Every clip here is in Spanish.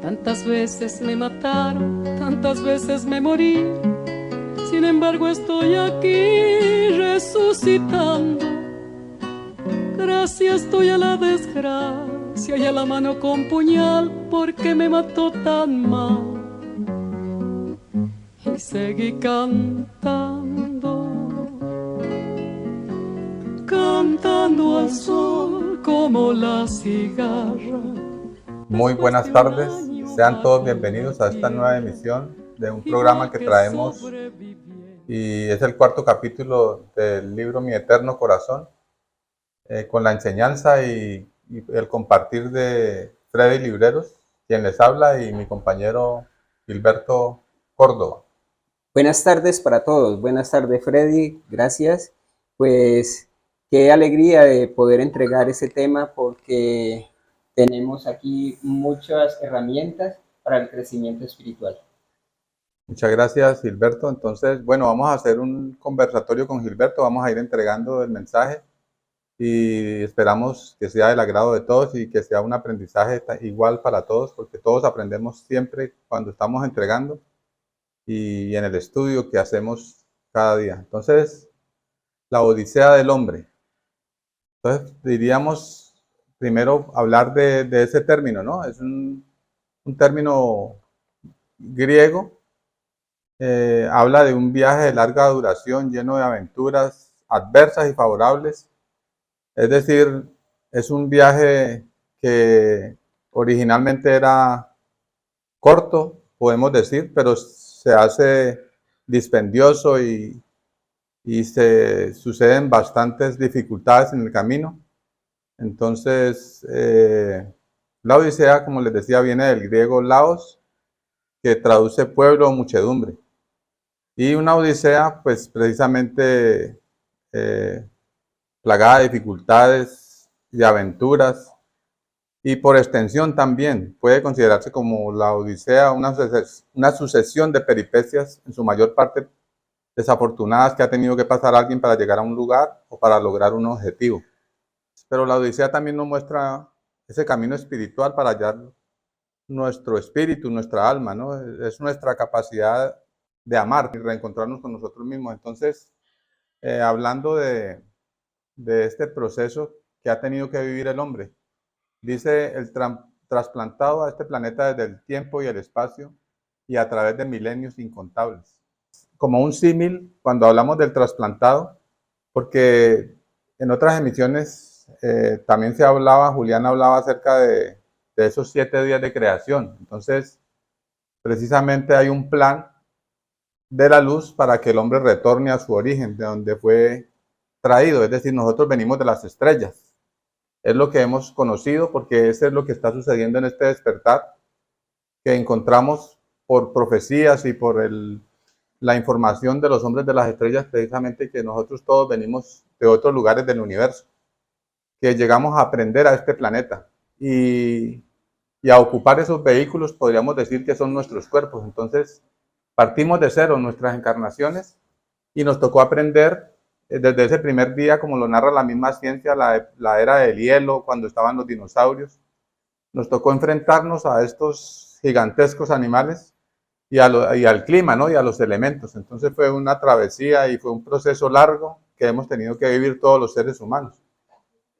Tantas veces me mataron, tantas veces me morí, sin embargo estoy aquí resucitando. Gracias estoy a la desgracia y a la mano con puñal, porque me mató tan mal. Y seguí cantando, cantando al sol como la cigarra. Muy buenas tardes, sean todos bienvenidos a esta nueva emisión de un programa que traemos y es el cuarto capítulo del libro Mi Eterno Corazón, con la enseñanza y el compartir de Freddy Libreros, quien les habla, y mi compañero Gilberto Córdoba. Buenas tardes para todos, buenas tardes Freddy, gracias. Pues qué alegría de poder entregar ese tema, porque tenemos aquí muchas herramientas para el crecimiento espiritual. Muchas gracias, Gilberto. Entonces, bueno, vamos a hacer un conversatorio con Gilberto, vamos a ir entregando el mensaje y esperamos que sea del agrado de todos y que sea un aprendizaje igual para todos, porque todos aprendemos siempre cuando estamos entregando y en el estudio que hacemos cada día. Entonces, la odisea del hombre. Entonces, diríamos primero hablar de ese término, ¿no? Es un término griego. Habla de un viaje de larga duración lleno de aventuras adversas y favorables. Es decir, es un viaje que originalmente era corto, podemos decir, pero se hace dispendioso y se suceden bastantes dificultades en el camino. Entonces, la odisea, como les decía, viene del griego laos, que traduce pueblo o muchedumbre. Y una odisea, pues precisamente plagada de dificultades y aventuras, y por extensión también puede considerarse como la odisea una sucesión de peripecias, en su mayor parte desafortunadas, que ha tenido que pasar alguien para llegar a un lugar o para lograr un objetivo. Pero la odisea también nos muestra ese camino espiritual para hallar nuestro espíritu, nuestra alma, ¿no? Es nuestra capacidad de amar y reencontrarnos con nosotros mismos. Entonces, hablando de este proceso que ha tenido que vivir el hombre, dice el trasplantado a este planeta desde el tiempo y el espacio y a través de milenios incontables. Como un símil cuando hablamos del trasplantado, porque en otras emisiones también se hablaba, Julián hablaba acerca de esos 7 días de creación. Entonces, precisamente hay un plan de la luz para que el hombre retorne a su origen, de donde fue traído. Es decir, nosotros venimos de las estrellas. Es lo que hemos conocido, porque eso es lo que está sucediendo en este despertar, que encontramos por profecías y por la información de los hombres de las estrellas, precisamente, que nosotros todos venimos de otros lugares del universo, que llegamos a aprender a este planeta y a ocupar esos vehículos, podríamos decir que son nuestros cuerpos. Entonces, partimos de cero nuestras encarnaciones y nos tocó aprender desde ese primer día, como lo narra la misma ciencia, la era del hielo, cuando estaban los dinosaurios. Nos tocó enfrentarnos a estos gigantescos animales y al clima, ¿no? Y a los elementos. Entonces fue una travesía y fue un proceso largo que hemos tenido que vivir todos los seres humanos.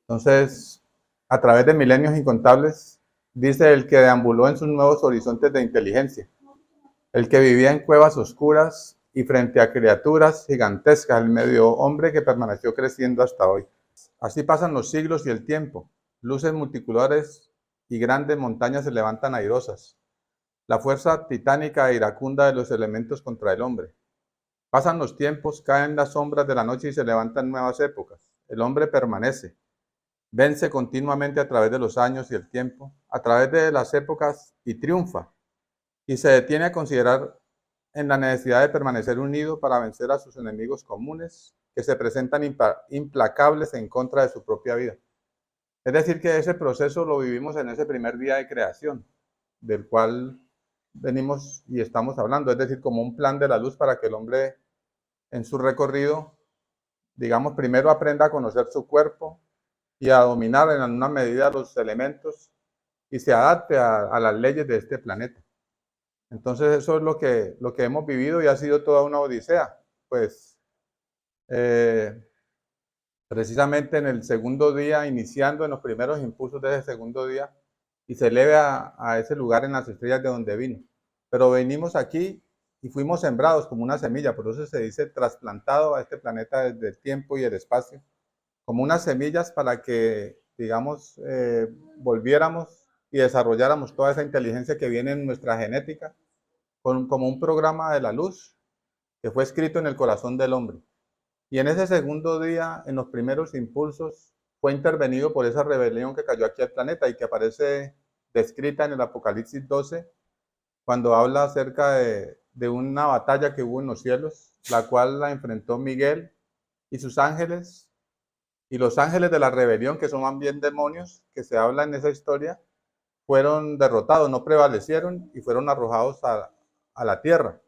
Entonces, a través de milenios incontables, dice el que deambuló en sus nuevos horizontes de inteligencia, el que vivía en cuevas oscuras y frente a criaturas gigantescas, el medio hombre que permaneció creciendo hasta hoy. Así pasan los siglos y el tiempo. Luces multiculares y grandes montañas se levantan airosas. La fuerza titánica e iracunda de los elementos contra el hombre. Pasan los tiempos, caen las sombras de la noche y se levantan nuevas épocas. El hombre permanece, vence continuamente a través de los años y el tiempo, a través de las épocas y triunfa. Y se detiene a considerar en la necesidad de permanecer unido para vencer a sus enemigos comunes que se presentan implacables en contra de su propia vida. Es decir, que ese proceso lo vivimos en ese primer día de creación, del cual venimos y estamos hablando, es decir, como un plan de la luz para que el hombre en su recorrido, digamos, primero aprenda a conocer su cuerpo y a dominar en alguna medida los elementos y se adapte a las leyes de este planeta. Entonces eso es lo que hemos vivido y ha sido toda una odisea. Pues precisamente en el segundo día, iniciando en los primeros impulsos de ese segundo día, y se eleve a ese lugar en las estrellas de donde vino. Pero venimos aquí y fuimos sembrados como una semilla, por eso se dice trasplantado a este planeta desde el tiempo y el espacio, como unas semillas para que, digamos, volviéramos y desarrolláramos toda esa inteligencia que viene en nuestra genética, como un programa de la luz que fue escrito en el corazón del hombre. Y en ese segundo día, en los primeros impulsos, fue intervenido por esa rebelión que cayó aquí al planeta y que aparece descrita en el Apocalipsis 12, cuando habla acerca de una batalla que hubo en los cielos, la cual la enfrentó Miguel y sus ángeles, y los ángeles de la rebelión, que son también demonios, que se habla en esa historia, fueron derrotados, no prevalecieron y fueron arrojados a la tierra.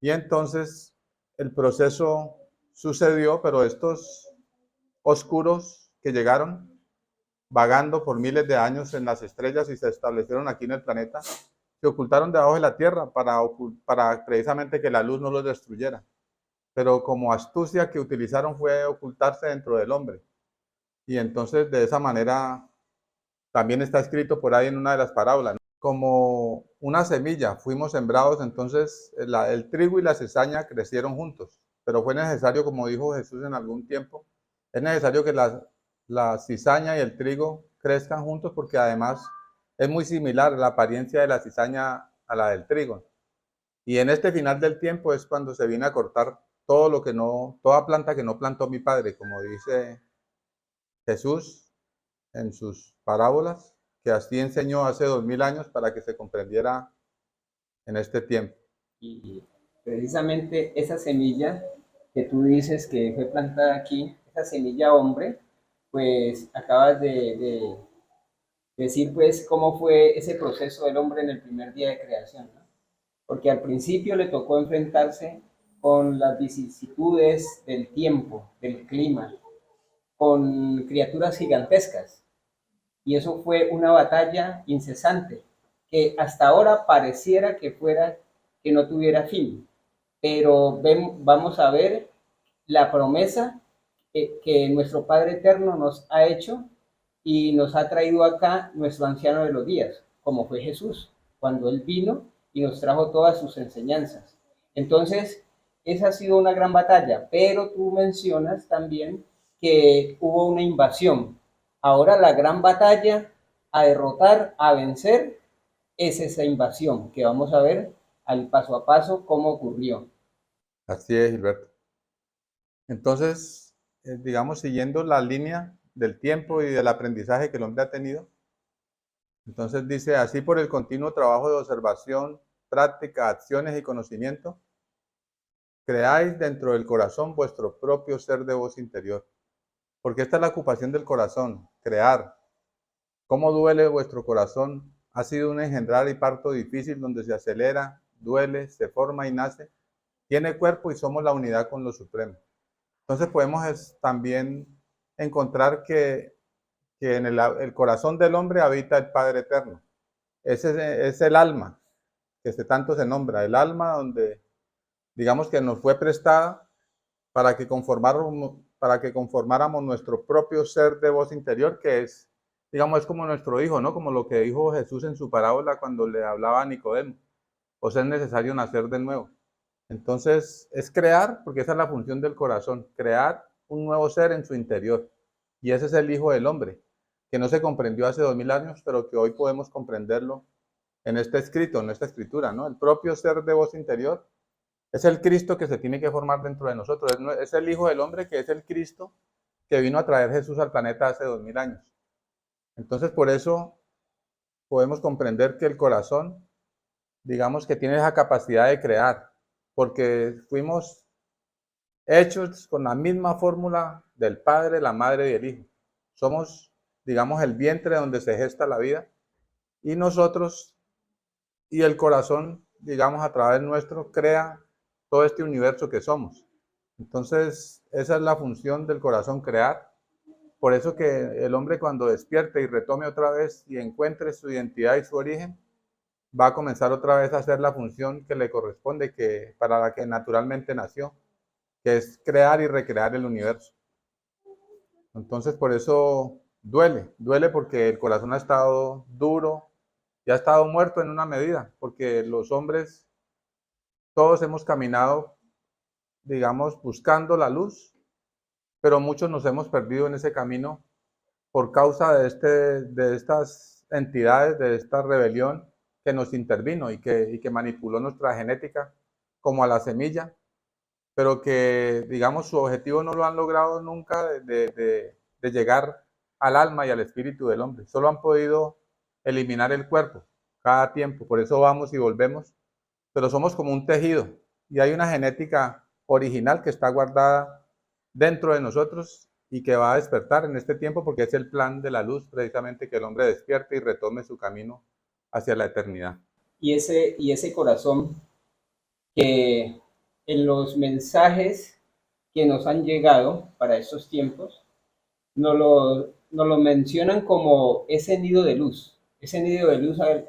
Y entonces el proceso sucedió, pero estos oscuros que llegaron vagando por miles de años en las estrellas y se establecieron aquí en el planeta, se ocultaron debajo de la tierra para precisamente que la luz no los destruyera. Pero como astucia que utilizaron fue ocultarse dentro del hombre. Y entonces de esa manera también está escrito por ahí en una de las parábolas, ¿no? Como una semilla fuimos sembrados, entonces el trigo y la cizaña crecieron juntos. Pero fue necesario, como dijo Jesús en algún tiempo, es necesario que la cizaña y el trigo crezcan juntos porque además es muy similar la apariencia de la cizaña a la del trigo. Y en este final del tiempo es cuando se viene a cortar todo lo que no, toda planta que no plantó mi padre, como dice Jesús en sus parábolas, que así enseñó hace 2000 años para que se comprendiera en este tiempo. Y precisamente esa semilla que tú dices que fue plantada aquí, esa semilla hombre, pues acabas de decir pues cómo fue ese proceso del hombre en el primer día de creación, ¿no? Porque al principio le tocó enfrentarse con las vicisitudes del tiempo, del clima, con criaturas gigantescas. Y eso fue una batalla incesante, que hasta ahora pareciera que fuera, que no tuviera fin. Pero vamos a ver la promesa que nuestro Padre Eterno nos ha hecho y nos ha traído acá nuestro anciano de los días, como fue Jesús, cuando Él vino y nos trajo todas sus enseñanzas. Entonces, esa ha sido una gran batalla, pero tú mencionas también que hubo una invasión. Ahora la gran batalla a derrotar, a vencer, es esa invasión, que vamos a ver al paso a paso cómo ocurrió. Así es, Gilberto. Entonces, digamos, siguiendo la línea del tiempo y del aprendizaje que el hombre ha tenido, entonces dice, así por el continuo trabajo de observación, práctica, acciones y conocimiento, creáis dentro del corazón vuestro propio ser de voz interior. Porque esta es la ocupación del corazón, crear. ¿Cómo duele vuestro corazón? Ha sido un engendrar y parto difícil donde se acelera, duele, se forma y nace. Tiene cuerpo y somos la unidad con lo supremo. Entonces podemos también encontrar que en el corazón del hombre habita el Padre Eterno. Ese es el alma, que tanto se nombra, el alma donde, digamos que nos fue prestada para que conformáramos nuestro propio ser de voz interior, que es, digamos, es como nuestro hijo, ¿no? Como lo que dijo Jesús en su parábola cuando le hablaba a Nicodemo. O sea, es necesario nacer de nuevo. Entonces, es crear, porque esa es la función del corazón, crear un nuevo ser en su interior. Y ese es el Hijo del Hombre, que no se comprendió hace 2000 años, pero que hoy podemos comprenderlo en este escrito, en esta escritura, ¿no? El propio ser de voz interior es el Cristo que se tiene que formar dentro de nosotros. Es el Hijo del Hombre que es el Cristo que vino a traer Jesús al planeta hace 2000 años. Entonces, por eso podemos comprender que el corazón, digamos que tiene esa capacidad de crear, porque fuimos hechos con la misma fórmula del Padre, la Madre y el Hijo. Somos, digamos, el vientre donde se gesta la vida, y nosotros y el corazón, digamos, a través nuestro, crea todo este universo que somos. Entonces, esa es la función del corazón, crear. Por eso que el hombre, cuando despierte y retome otra vez y encuentre su identidad y su origen, va a comenzar otra vez a hacer la función que le corresponde, que para la que naturalmente nació, que es crear y recrear el universo. Entonces, por eso duele porque el corazón ha estado duro y ha estado muerto en una medida, porque los hombres, todos hemos caminado, digamos, buscando la luz, pero muchos nos hemos perdido en ese camino por causa de estas entidades, de esta rebelión que nos intervino y que manipuló nuestra genética como a la semilla, pero que, digamos, su objetivo no lo han logrado nunca de llegar al alma y al espíritu del hombre. Solo han podido eliminar el cuerpo cada tiempo, por eso vamos y volvemos, pero somos como un tejido y hay una genética original que está guardada dentro de nosotros y que va a despertar en este tiempo, porque es el plan de la luz, precisamente, que el hombre despierte y retome su camino hacia la eternidad. Y ese corazón que en los mensajes que nos han llegado para estos tiempos, nos lo mencionan como ese nido de luz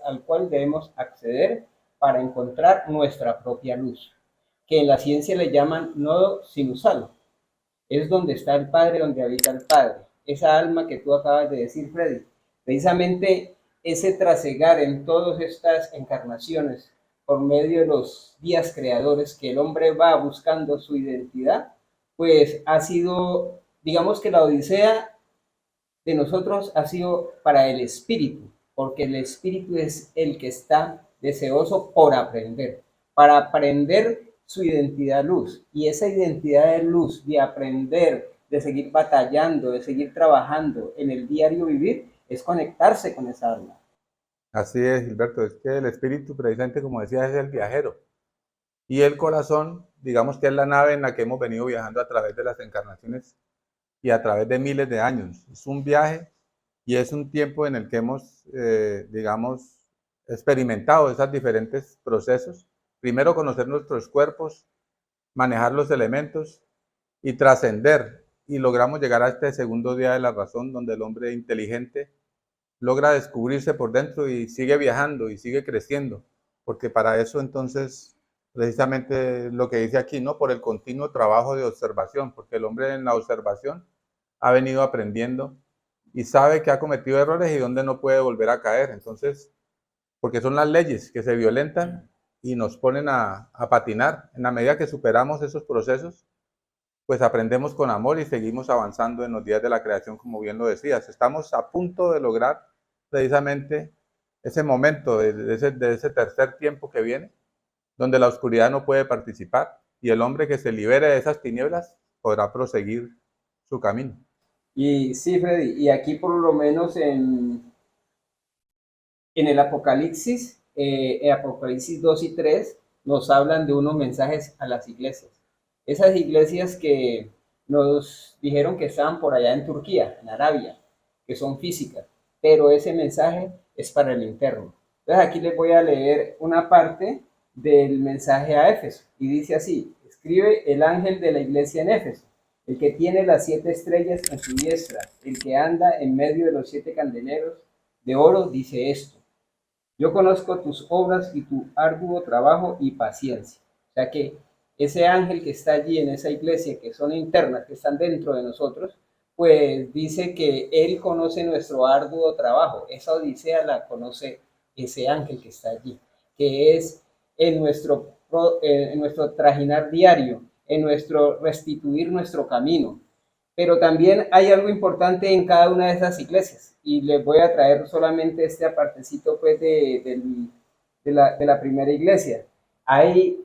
al cual debemos acceder para encontrar nuestra propia luz, que en la ciencia le llaman nodo sinusal. Es donde está el Padre, donde habita el Padre. Esa alma que tú acabas de decir, Freddy. Precisamente ese trasegar en todas estas encarnaciones por medio de los días creadores que el hombre va buscando su identidad, pues ha sido, digamos que la odisea de nosotros ha sido para el espíritu, porque el espíritu es el que está deseoso por aprender, para aprender su identidad luz. Y esa identidad de luz, de aprender, de seguir batallando, de seguir trabajando en el diario vivir, es conectarse con esa alma. Así es, Gilberto, es que el espíritu, precisamente como decías, es el viajero. Y el corazón, digamos que es la nave en la que hemos venido viajando a través de las encarnaciones y a través de miles de años. Es un viaje y es un tiempo en el que hemos, digamos, experimentado esos diferentes procesos. Primero conocer nuestros cuerpos, manejar los elementos y trascender. Y logramos llegar a este segundo día de la razón, donde el hombre inteligente logra descubrirse por dentro y sigue viajando y sigue creciendo, porque para eso entonces, precisamente lo que dice aquí, ¿no? Por el continuo trabajo de observación, porque el hombre en la observación ha venido aprendiendo y sabe que ha cometido errores y dónde no puede volver a caer. Entonces, porque son las leyes que se violentan y nos ponen a patinar. En la medida que superamos esos procesos, pues aprendemos con amor y seguimos avanzando en los días de la creación, como bien lo decías. Estamos a punto de lograr precisamente ese momento de ese tercer tiempo que viene, donde la oscuridad no puede participar y el hombre que se libere de esas tinieblas podrá proseguir su camino. Y sí, Freddy, y aquí por lo menos en el Apocalipsis 2 y 3, nos hablan de unos mensajes a las iglesias. Esas iglesias que nos dijeron que estaban por allá en Turquía, en Arabia, que son físicas, pero ese mensaje es para el interno. Entonces aquí les voy a leer una parte del mensaje a Éfeso y dice así: escribe el ángel de la iglesia en Éfeso, el que tiene las 7 estrellas en su diestra, el que anda en medio de los 7 candeleros de oro, dice esto: yo conozco tus obras y tu arduo trabajo y paciencia. O sea que ese ángel que está allí en esa iglesia, que son internas, que están dentro de nosotros, pues dice que él conoce nuestro arduo trabajo. Esa odisea la conoce ese ángel que está allí, que es en nuestro trajinar diario, en nuestro restituir nuestro camino. Pero también hay algo importante en cada una de esas iglesias, y les voy a traer solamente este apartecito pues de la primera iglesia. Hay,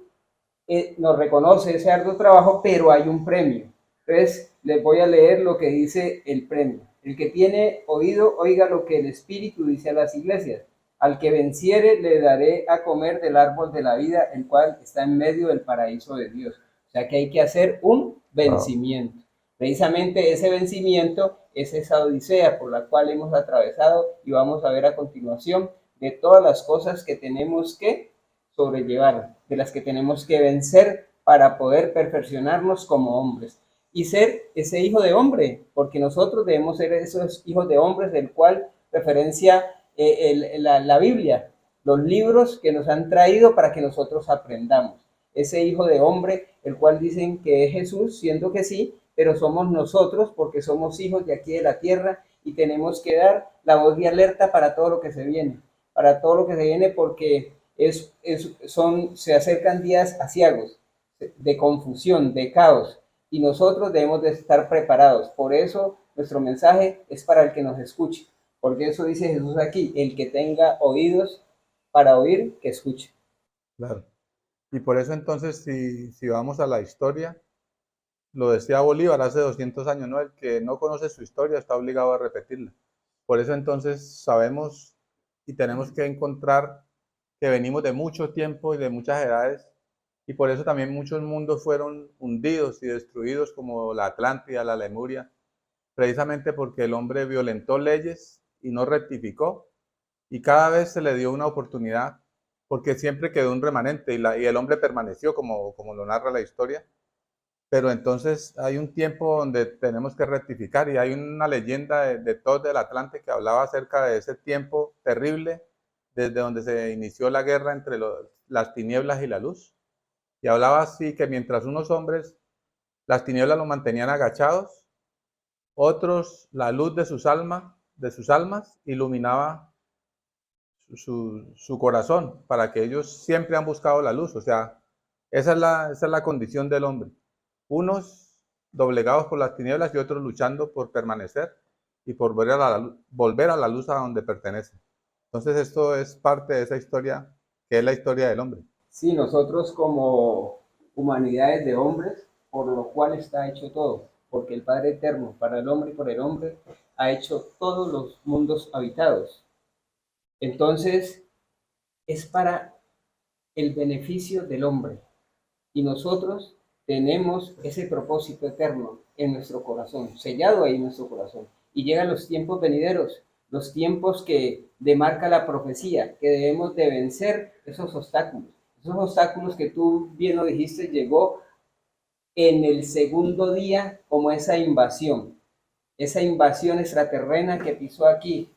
nos reconoce ese arduo trabajo, pero hay un premio. Entonces, les voy a leer lo que dice el premio. El que tiene oído, oiga lo que el Espíritu dice a las iglesias. Al que venciere, le daré a comer del árbol de la vida, el cual está en medio del paraíso de Dios. O sea que hay que hacer un Wow. vencimiento. Precisamente ese vencimiento es esa odisea por la cual hemos atravesado, y vamos a ver a continuación de todas las cosas que tenemos que sobrellevar, de las que tenemos que vencer para poder perfeccionarnos como hombres y ser ese hijo de hombre, porque nosotros debemos ser esos hijos de hombres del cual referencia la Biblia, los libros que nos han traído para que nosotros aprendamos. Ese hijo de hombre, el cual dicen que es Jesús, siendo que sí, pero somos nosotros porque somos hijos de aquí de la tierra y tenemos que dar la voz de alerta para todo lo que se viene, para todo lo que se viene, porque se acercan días aciagos, de confusión, de caos, y nosotros debemos de estar preparados. Por eso nuestro mensaje es para el que nos escuche, porque eso dice Jesús aquí: el que tenga oídos para oír, que escuche. Claro. Y por eso entonces, si vamos a la historia, lo decía Bolívar hace 200 años, ¿no? El que no conoce su historia está obligado a repetirla. Por eso entonces sabemos y tenemos que encontrar que venimos de mucho tiempo y de muchas edades, y por eso también muchos mundos fueron hundidos y destruidos, como la Atlántida, la Lemuria, precisamente porque el hombre violentó leyes y no rectificó, y cada vez se le dio una oportunidad, porque siempre quedó un remanente, y el hombre permaneció, como lo narra la historia. Pero entonces hay un tiempo donde tenemos que rectificar, y hay una leyenda de Todd del Atlante que hablaba acerca de ese tiempo terrible desde donde se inició la guerra entre las tinieblas y la luz. Y hablaba así que mientras unos hombres, las tinieblas los mantenían agachados, otros la luz de sus almas iluminaba su corazón, para que ellos siempre han buscado la luz. O sea, esa es la condición del hombre. Unos doblegados por las tinieblas y otros luchando por permanecer y por volver a la luz a donde pertenece. Entonces esto es parte de esa historia, que es la historia del hombre. Sí, nosotros como humanidades de hombres, por lo cual está hecho todo, porque el Padre Eterno, para el hombre y por el hombre, ha hecho todos los mundos habitados. Entonces, es para el beneficio del hombre. Y nosotros tenemos ese propósito eterno en nuestro corazón, sellado ahí en nuestro corazón. Y llegan los tiempos venideros, los tiempos que demarca la profecía, que debemos de vencer esos obstáculos que tú bien lo dijiste, llegó en el segundo día como esa invasión extraterrena que pisó aquí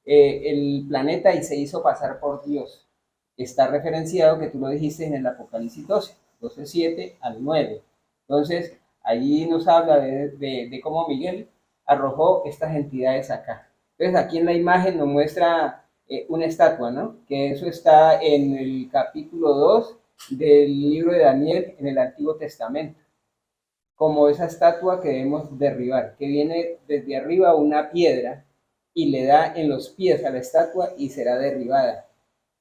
el planeta y se hizo pasar por Dios. Está referenciado, que tú lo dijiste, en el Apocalipsis 12:7 al 9. Entonces, allí nos habla de cómo Miguel arrojó estas entidades acá. Entonces, aquí en la imagen nos muestra una estatua, ¿no? Que eso está en el capítulo 2 del libro de Daniel en el Antiguo Testamento, como esa estatua que debemos derribar, que viene desde arriba una piedra y le da en los pies a la estatua y será derribada.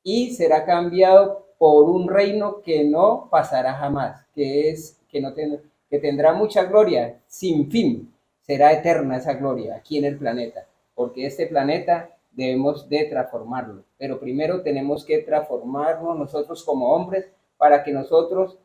Y será cambiado por un reino que no pasará jamás, que tendrá mucha gloria sin fin. Será eterna esa gloria aquí en el planeta, porque este planeta debemos de transformarlo. Pero primero tenemos que transformarnos nosotros como hombres para que nosotros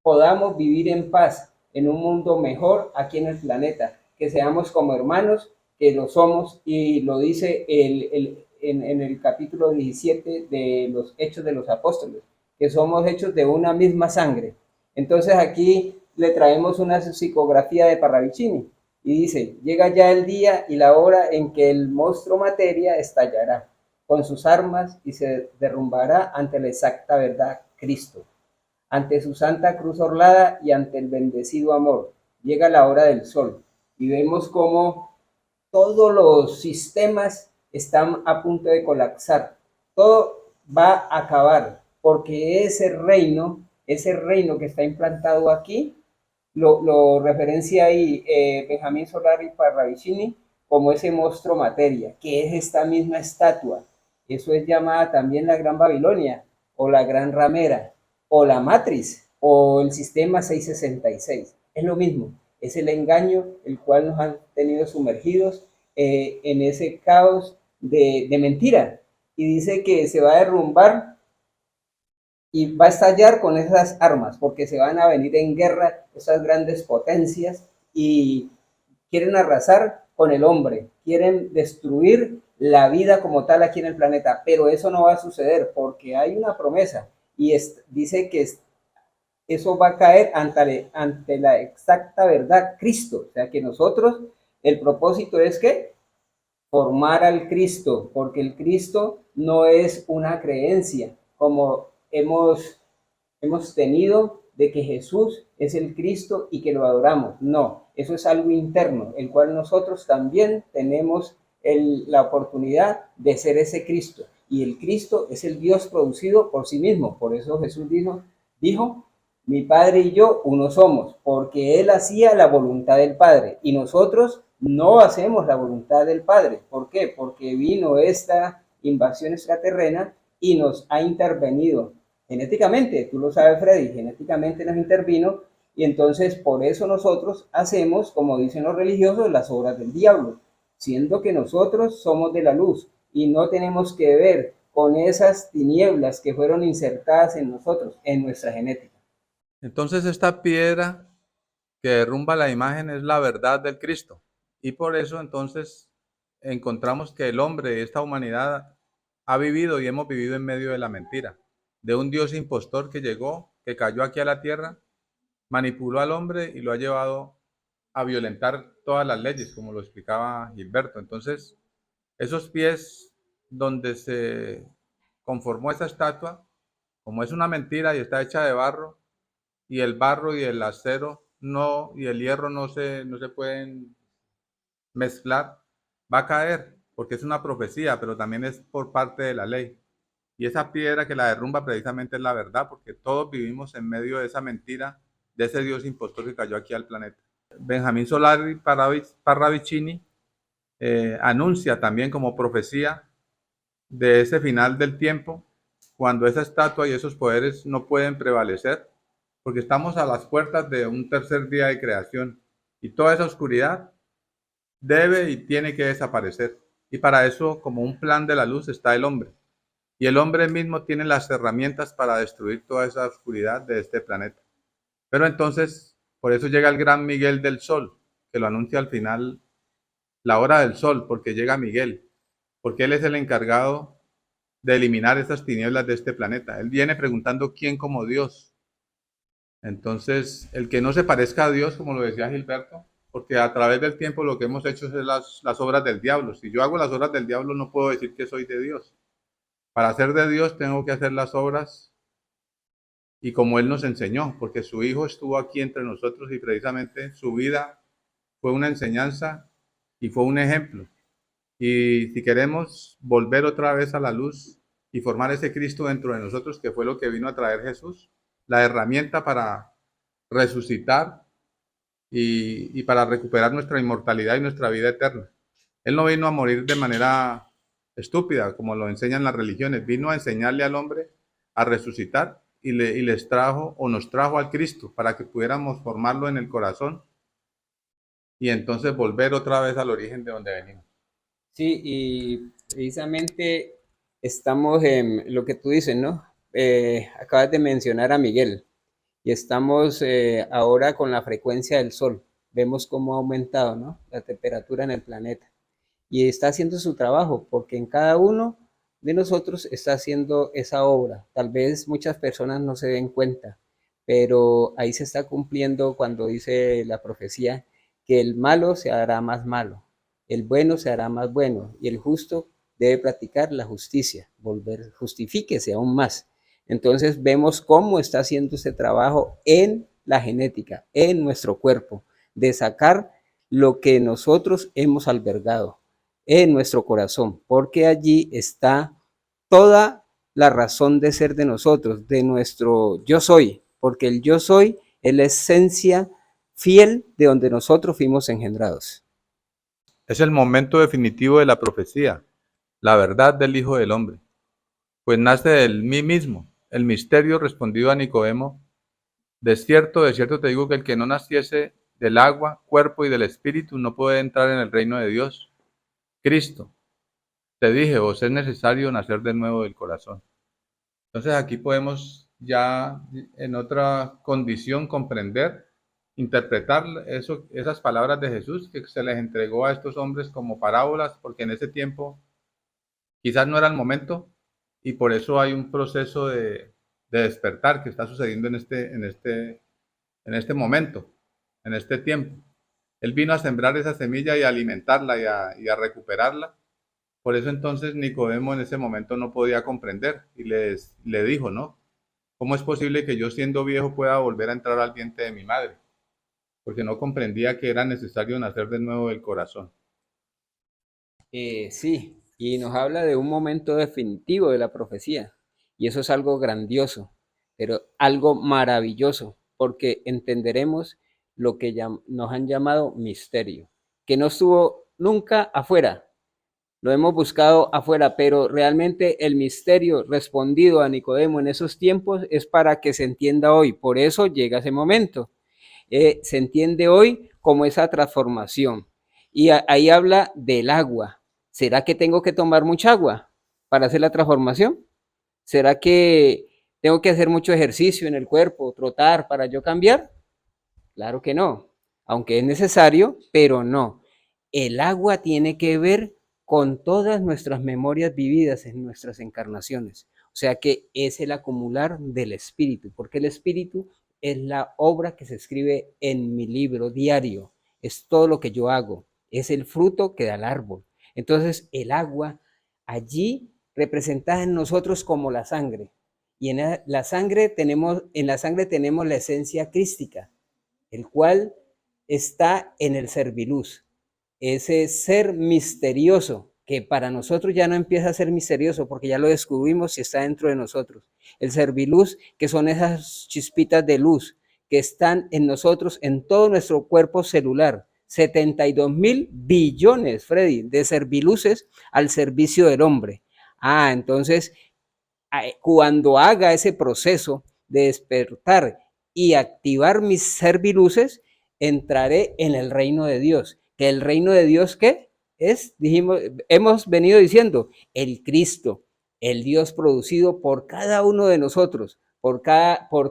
podamos vivir en paz en un mundo mejor aquí en el planeta, que seamos como hermanos, que lo somos, y lo dice en el capítulo 17 de los Hechos de los Apóstoles, que somos hechos de una misma sangre. Entonces aquí le traemos una psicografía de Parravicini y dice: llega ya el día y la hora en que el monstruo materia estallará con sus armas y se derrumbará ante la exacta verdad, Cristo, ante su santa cruz orlada y ante el bendecido amor. Llega la hora del sol y vemos cómo todos los sistemas están a punto de colapsar. Todo va a acabar, porque ese reino que está implantado aquí, lo referencia ahí Benjamín Solari Parravicini como ese monstruo materia, que es esta misma estatua. Eso es llamada también la Gran Babilonia, o la Gran Ramera, o la Matriz, o el Sistema 666. Es lo mismo, es el engaño el cual nos han tenido sumergidos en ese caos de mentira. Y dice que se va a derrumbar y va a estallar con esas armas, porque se van a venir en guerra esas grandes potencias y quieren arrasar con el hombre, quieren destruir la vida como tal aquí en el planeta, pero eso no va a suceder porque hay una promesa y dice que eso va a caer ante la exacta verdad, Cristo. O sea que nosotros, el propósito es que formar al Cristo, porque el Cristo no es una creencia, como hemos tenido de que Jesús es el Cristo y que lo adoramos. No, eso es algo interno, el cual nosotros también tenemos la oportunidad de ser ese Cristo. Y el Cristo es el Dios producido por sí mismo. Por eso Jesús dijo, mi Padre y yo uno somos, porque Él hacía la voluntad del Padre y nosotros no hacemos la voluntad del Padre. ¿Por qué? Porque vino esta invasión extraterrena y nos ha intervenido genéticamente, tú lo sabes, Freddy, genéticamente nos intervino y entonces por eso nosotros hacemos, como dicen los religiosos, las obras del diablo, siendo que nosotros somos de la luz y no tenemos que ver con esas tinieblas que fueron insertadas en nosotros, en nuestra genética. Entonces esta piedra que derrumba la imagen es la verdad del Cristo. Y por eso entonces encontramos que el hombre, esta humanidad, ha vivido y hemos vivido en medio de la mentira, de un Dios impostor que llegó, que cayó aquí a la tierra, manipuló al hombre y lo ha llevado a violentar todas las leyes, como lo explicaba Gilberto. Entonces, esos pies donde se conformó esa estatua, como es una mentira y está hecha de barro, y el barro y el acero no, y el hierro no se pueden mezclar, va a caer, porque es una profecía, pero también es por parte de la ley. Y esa piedra que la derrumba precisamente es la verdad, porque todos vivimos en medio de esa mentira, de ese Dios impostor que cayó aquí al planeta. Benjamín Solari Parravicini anuncia también como profecía de ese final del tiempo, cuando esa estatua y esos poderes no pueden prevalecer, porque estamos a las puertas de un tercer día de creación y toda esa oscuridad debe y tiene que desaparecer. Y para eso, como un plan de la luz, está el hombre. Y el hombre mismo tiene las herramientas para destruir toda esa oscuridad de este planeta. Pero entonces, por eso llega el gran Miguel del Sol, que lo anuncia al final, la hora del sol, porque llega Miguel, porque él es el encargado de eliminar esas tinieblas de este planeta. Él viene preguntando quién como Dios. Entonces, el que no se parezca a Dios, como lo decía Gilberto, porque a través del tiempo lo que hemos hecho es las obras del diablo. Si yo hago las obras del diablo, no puedo decir que soy de Dios. Para ser de Dios tengo que hacer las obras y como Él nos enseñó, porque su Hijo estuvo aquí entre nosotros y precisamente su vida fue una enseñanza y fue un ejemplo. Y si queremos volver otra vez a la luz y formar ese Cristo dentro de nosotros, que fue lo que vino a traer Jesús, la herramienta para resucitar y para recuperar nuestra inmortalidad y nuestra vida eterna. Él no vino a morir de manera estúpida, como lo enseñan las religiones, vino a enseñarle al hombre a resucitar y les trajo o nos trajo al Cristo para que pudiéramos formarlo en el corazón y entonces volver otra vez al origen de donde venimos. Sí, y precisamente estamos en lo que tú dices, ¿no? Acabas de mencionar a Miguel y estamos ahora con la frecuencia del sol. Vemos cómo ha aumentado, ¿no? La temperatura en el planeta. Y está haciendo su trabajo, porque en cada uno de nosotros está haciendo esa obra. Tal vez muchas personas no se den cuenta, pero ahí se está cumpliendo cuando dice la profecía que el malo se hará más malo, el bueno se hará más bueno y el justo debe practicar la justicia, justifíquese aún más. Entonces vemos cómo está haciendo ese trabajo en la genética, en nuestro cuerpo, de sacar lo que nosotros hemos albergado en nuestro corazón, porque allí está toda la razón de ser de nosotros, de nuestro yo soy, porque el yo soy es la esencia fiel de donde nosotros fuimos engendrados. Es el momento definitivo de la profecía, la verdad del Hijo del Hombre, pues nace del mí mismo, el misterio respondido a Nicodemo. De cierto te digo que el que no naciese del agua, cuerpo y del espíritu no puede entrar en el reino de Dios. Cristo, te dije, os es necesario nacer de nuevo del corazón. Entonces aquí podemos ya en otra condición comprender, interpretar esas palabras de Jesús que se les entregó a estos hombres como parábolas, porque en ese tiempo quizás no era el momento y por eso hay un proceso de despertar que está sucediendo en este momento, en este tiempo. Él vino a sembrar esa semilla y a alimentarla y a recuperarla. Por eso entonces Nicodemo en ese momento no podía comprender y le dijo, ¿no? ¿Cómo es posible que yo siendo viejo pueda volver a entrar al vientre de mi madre? Porque no comprendía que era necesario nacer de nuevo del corazón. Sí, y nos habla de un momento definitivo de la profecía, y eso es algo grandioso, pero algo maravilloso, porque entenderemos lo que nos han llamado misterio, que no estuvo nunca afuera, lo hemos buscado afuera, pero realmente el misterio respondido a Nicodemo en esos tiempos es para que se entienda hoy, por eso llega ese momento. Se entiende hoy como esa transformación. Y ahí habla del agua. ¿Será que tengo que tomar mucha agua para hacer la transformación? ¿Será que tengo que hacer mucho ejercicio en el cuerpo, trotar para yo cambiar? Claro que no, aunque es necesario, pero no. El agua tiene que ver con todas nuestras memorias vividas en nuestras encarnaciones. O sea que es el acumular del espíritu, porque el espíritu es la obra que se escribe en mi libro diario, es todo lo que yo hago, es el fruto que da el árbol. Entonces el agua allí representada en nosotros como la sangre, y en la sangre tenemos la esencia crística, el cual está en el serviluz, ese ser misterioso que para nosotros ya no empieza a ser misterioso porque ya lo descubrimos y está dentro de nosotros. El serviluz, que son esas chispitas de luz que están en nosotros, en todo nuestro cuerpo celular. 72.000 billones, Freddy, de serviluces al servicio del hombre. Entonces, cuando haga ese proceso de despertar y activar mis serviluces, entraré en el reino de Dios. Que el reino de Dios, ¿qué es? Hemos venido diciendo, el Cristo, el Dios producido por cada uno de nosotros, por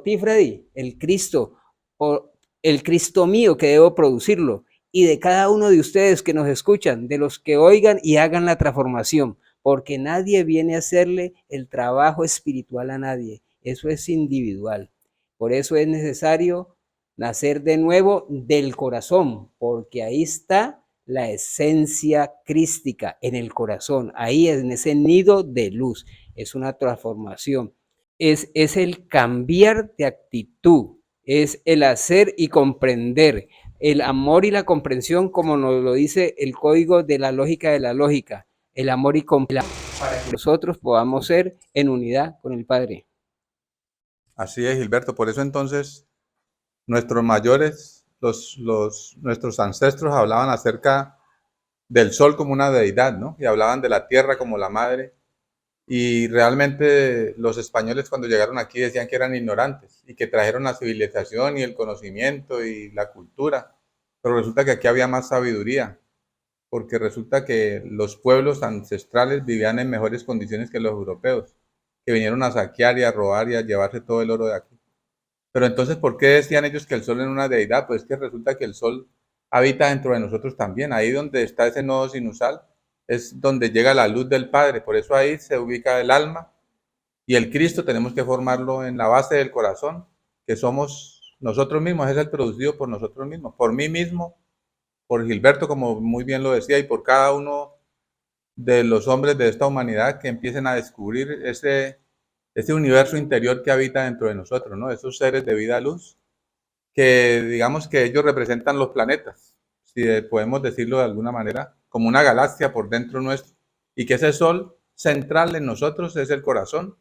ti, Freddy, el Cristo, por el Cristo mío que debo producirlo, y de cada uno de ustedes que nos escuchan, de los que oigan y hagan la transformación, porque nadie viene a hacerle el trabajo espiritual a nadie, eso es individual. Por eso es necesario nacer de nuevo del corazón, porque ahí está la esencia crística, en el corazón, ahí en ese nido de luz, es una transformación, es el cambiar de actitud, es el hacer y comprender, el amor y la comprensión, como nos lo dice el código de la lógica, el amor y comprensión, para que nosotros podamos ser en unidad con el Padre. Así es, Gilberto. Por eso entonces nuestros mayores, nuestros ancestros hablaban acerca del sol como una deidad, ¿no? Y hablaban de la tierra como la madre. Y realmente los españoles cuando llegaron aquí decían que eran ignorantes y que trajeron la civilización y el conocimiento y la cultura. Pero resulta que aquí había más sabiduría, porque resulta que los pueblos ancestrales vivían en mejores condiciones que los europeos, que vinieron a saquear y a robar y a llevarse todo el oro de aquí. Pero entonces, ¿por qué decían ellos que el sol era una deidad? Pues que resulta que el sol habita dentro de nosotros también. Ahí donde está ese nodo sinusal es donde llega la luz del Padre. Por eso ahí se ubica el alma y el Cristo tenemos que formarlo en la base del corazón, que somos nosotros mismos, es el producido por nosotros mismos, por mí mismo, por Gilberto, como muy bien lo decía, y por cada uno de los hombres de esta humanidad que empiecen a descubrir ese universo interior que habita dentro de nosotros, ¿no? Esos seres de vida luz, que digamos que ellos representan los planetas, si podemos decirlo de alguna manera, como una galaxia por dentro nuestro, y que ese sol central en nosotros es el corazón,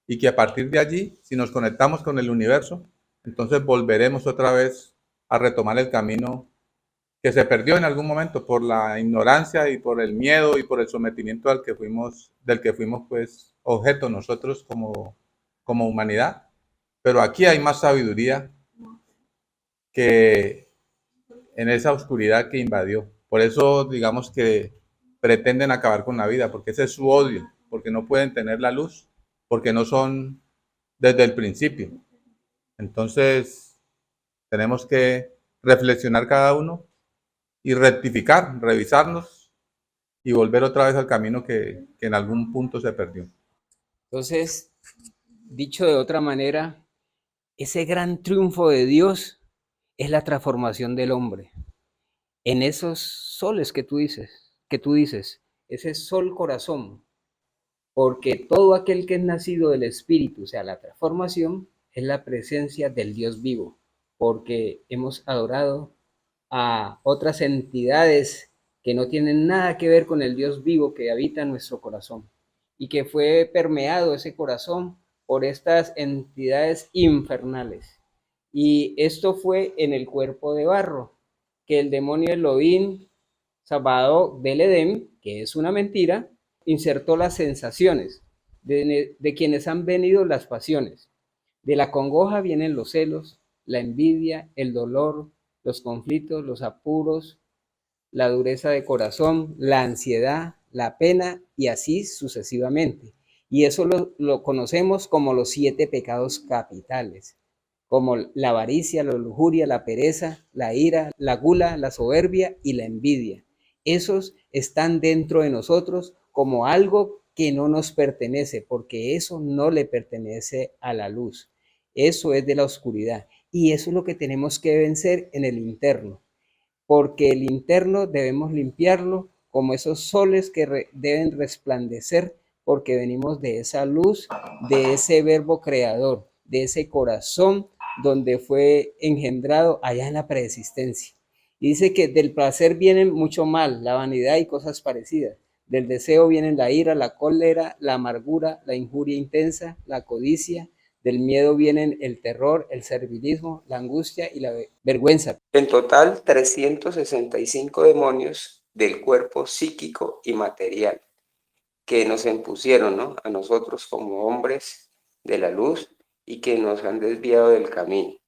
y que a partir de allí, si nos conectamos con el universo, entonces volveremos otra vez a retomar el camino que se perdió en algún momento por la ignorancia y por el miedo y por el sometimiento del que fuimos pues objeto nosotros como humanidad. Pero aquí hay más sabiduría que en esa oscuridad que invadió. Por eso digamos que pretenden acabar con la vida, porque ese es su odio, porque no pueden tener la luz, porque no son desde el principio. Entonces tenemos que reflexionar cada uno y rectificar, revisarnos y volver otra vez al camino que en algún punto se perdió. Entonces, dicho de otra manera, ese gran triunfo de Dios es la transformación del hombre. En esos soles que tú dices, ese sol corazón, porque todo aquel que es nacido del Espíritu, o sea, la transformación, es la presencia del Dios vivo, porque hemos adorado a otras entidades que no tienen nada que ver con el Dios vivo que habita en nuestro corazón y que fue permeado ese corazón por estas entidades infernales. Y esto fue en el cuerpo de barro, que el demonio Elohim, Sabado del Edén, que es una mentira, insertó las sensaciones de quienes han venido las pasiones. De la congoja vienen los celos, la envidia, el dolor, los conflictos, los apuros, la dureza de corazón, la ansiedad, la pena y así sucesivamente. Y eso lo conocemos como los 7 pecados capitales, como la avaricia, la lujuria, la pereza, la ira, la gula, la soberbia y la envidia. Esos están dentro de nosotros como algo que no nos pertenece, porque eso no le pertenece a la luz. Eso es de la oscuridad. Y eso es lo que tenemos que vencer en el interno, porque el interno debemos limpiarlo como esos soles que deben resplandecer, porque venimos de esa luz, de ese verbo creador, de ese corazón donde fue engendrado allá en la preexistencia. Y dice que del placer vienen mucho mal, la vanidad y cosas parecidas. Del deseo vienen la ira, la cólera, la amargura, la injuria intensa, la codicia. Del miedo vienen el terror, el servilismo, la angustia y la vergüenza. En total, 365 demonios del cuerpo psíquico y material que nos impusieron, ¿no?, a nosotros como hombres de la luz y que nos han desviado del camino.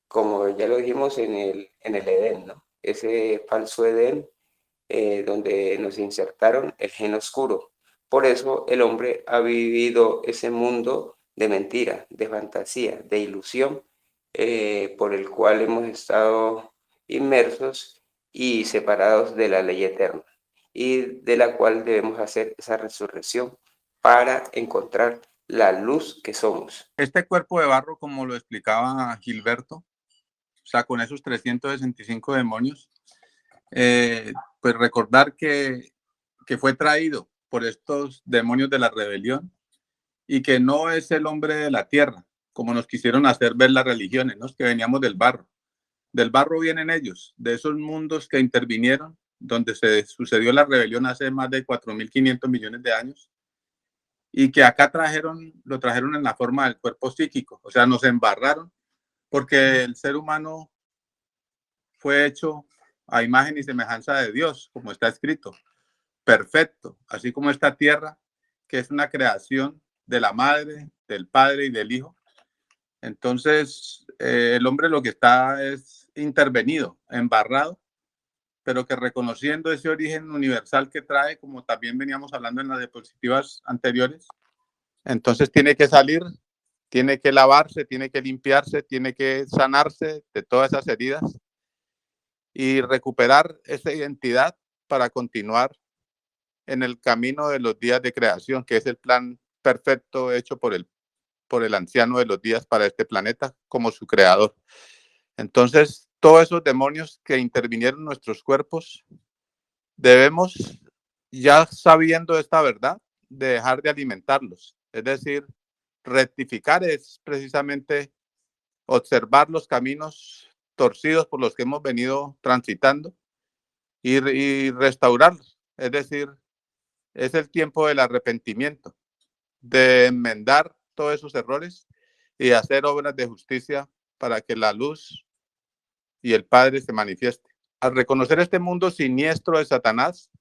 Como ya lo dijimos en el Edén, ¿no? Ese falso Edén donde nos insertaron el gen oscuro. Por eso el hombre ha vivido ese mundo de mentira, de fantasía, de ilusión, por el cual hemos estado inmersos y separados de la ley eterna, y de la cual debemos hacer esa resurrección para encontrar la luz que somos. Este cuerpo de barro, como lo explicaba Gilberto, o sea, con esos 365 demonios, pues recordar que fue traído por estos demonios de la rebelión y que no es el hombre de la tierra, como nos quisieron hacer ver las religiones, ¿no? Que veníamos del barro. Del barro vienen ellos, de esos mundos que intervinieron, donde se sucedió la rebelión hace más de 4.500 millones de años, y que acá lo trajeron en la forma del cuerpo psíquico, o sea, nos embarraron, porque el ser humano fue hecho a imagen y semejanza de Dios, como está escrito, perfecto, así como esta tierra, que es una creación de la madre, del padre y del hijo. Entonces, el hombre lo que está es intervenido, embarrado, pero que reconociendo ese origen universal que trae, como también veníamos hablando en las diapositivas anteriores, entonces tiene que salir, tiene que lavarse, tiene que limpiarse, tiene que sanarse de todas esas heridas y recuperar esa identidad para continuar en el camino de los días de creación, que es el plan perfecto hecho por el anciano de los días para este planeta como su creador. Entonces, todos esos demonios que intervinieron en nuestros cuerpos, debemos, ya sabiendo esta verdad, de dejar de alimentarlos. Es decir, rectificar es precisamente observar los caminos torcidos por los que hemos venido transitando y restaurarlos. Es decir, es el tiempo del arrepentimiento, de enmendar todos esos errores y hacer obras de justicia para que la luz y el Padre se manifieste. Al reconocer este mundo siniestro de Satanás,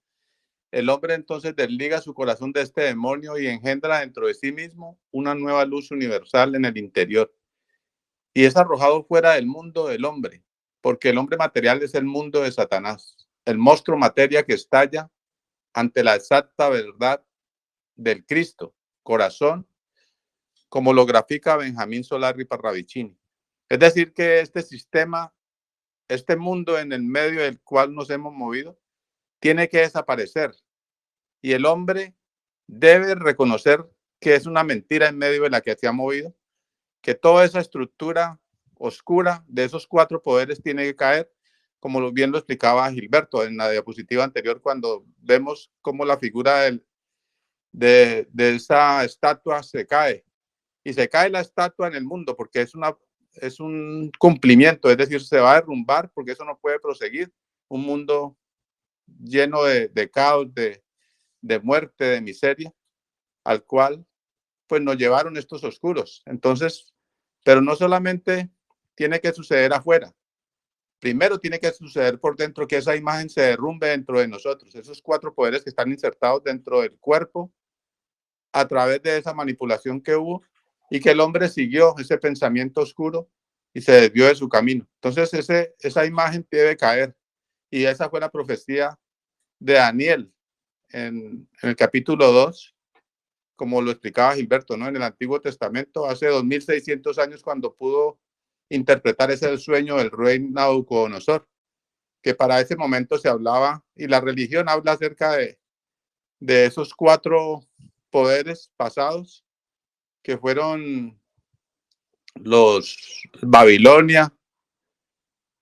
el hombre entonces desliga su corazón de este demonio y engendra dentro de sí mismo una nueva luz universal en el interior. Y es arrojado fuera del mundo del hombre, porque el hombre material es el mundo de Satanás, el monstruo materia que estalla ante la exacta verdad del Cristo, corazón, como lo grafica Benjamín Solari Parravicini. Es decir, que este sistema, este mundo en el medio del cual nos hemos movido, tiene que desaparecer. Y el hombre debe reconocer que es una mentira en medio de la que se ha movido, que toda esa estructura oscura de esos cuatro poderes tiene que caer, como bien lo explicaba Gilberto en la diapositiva anterior, cuando vemos cómo la figura de esa estatua se cae. Y se cae la estatua en el mundo porque es un cumplimiento, es decir, se va a derrumbar porque eso no puede proseguir. Un mundo lleno de caos, de muerte, de miseria, al cual pues nos llevaron estos oscuros. Entonces, pero no solamente tiene que suceder afuera, primero tiene que suceder por dentro, que esa imagen se derrumbe dentro de nosotros, esos cuatro poderes que están insertados dentro del cuerpo a través de esa manipulación que hubo y que el hombre siguió ese pensamiento oscuro y se desvió de su camino. Entonces esa imagen debe caer y esa fue la profecía de Daniel en el capítulo 2, como lo explicaba Gilberto, ¿no? En el Antiguo Testamento, hace 2600 años, cuando pudo interpretar ese sueño del rey Nabucodonosor, que para ese momento se hablaba, y la religión habla acerca de esos cuatro poderes pasados, que fueron los Babilonia,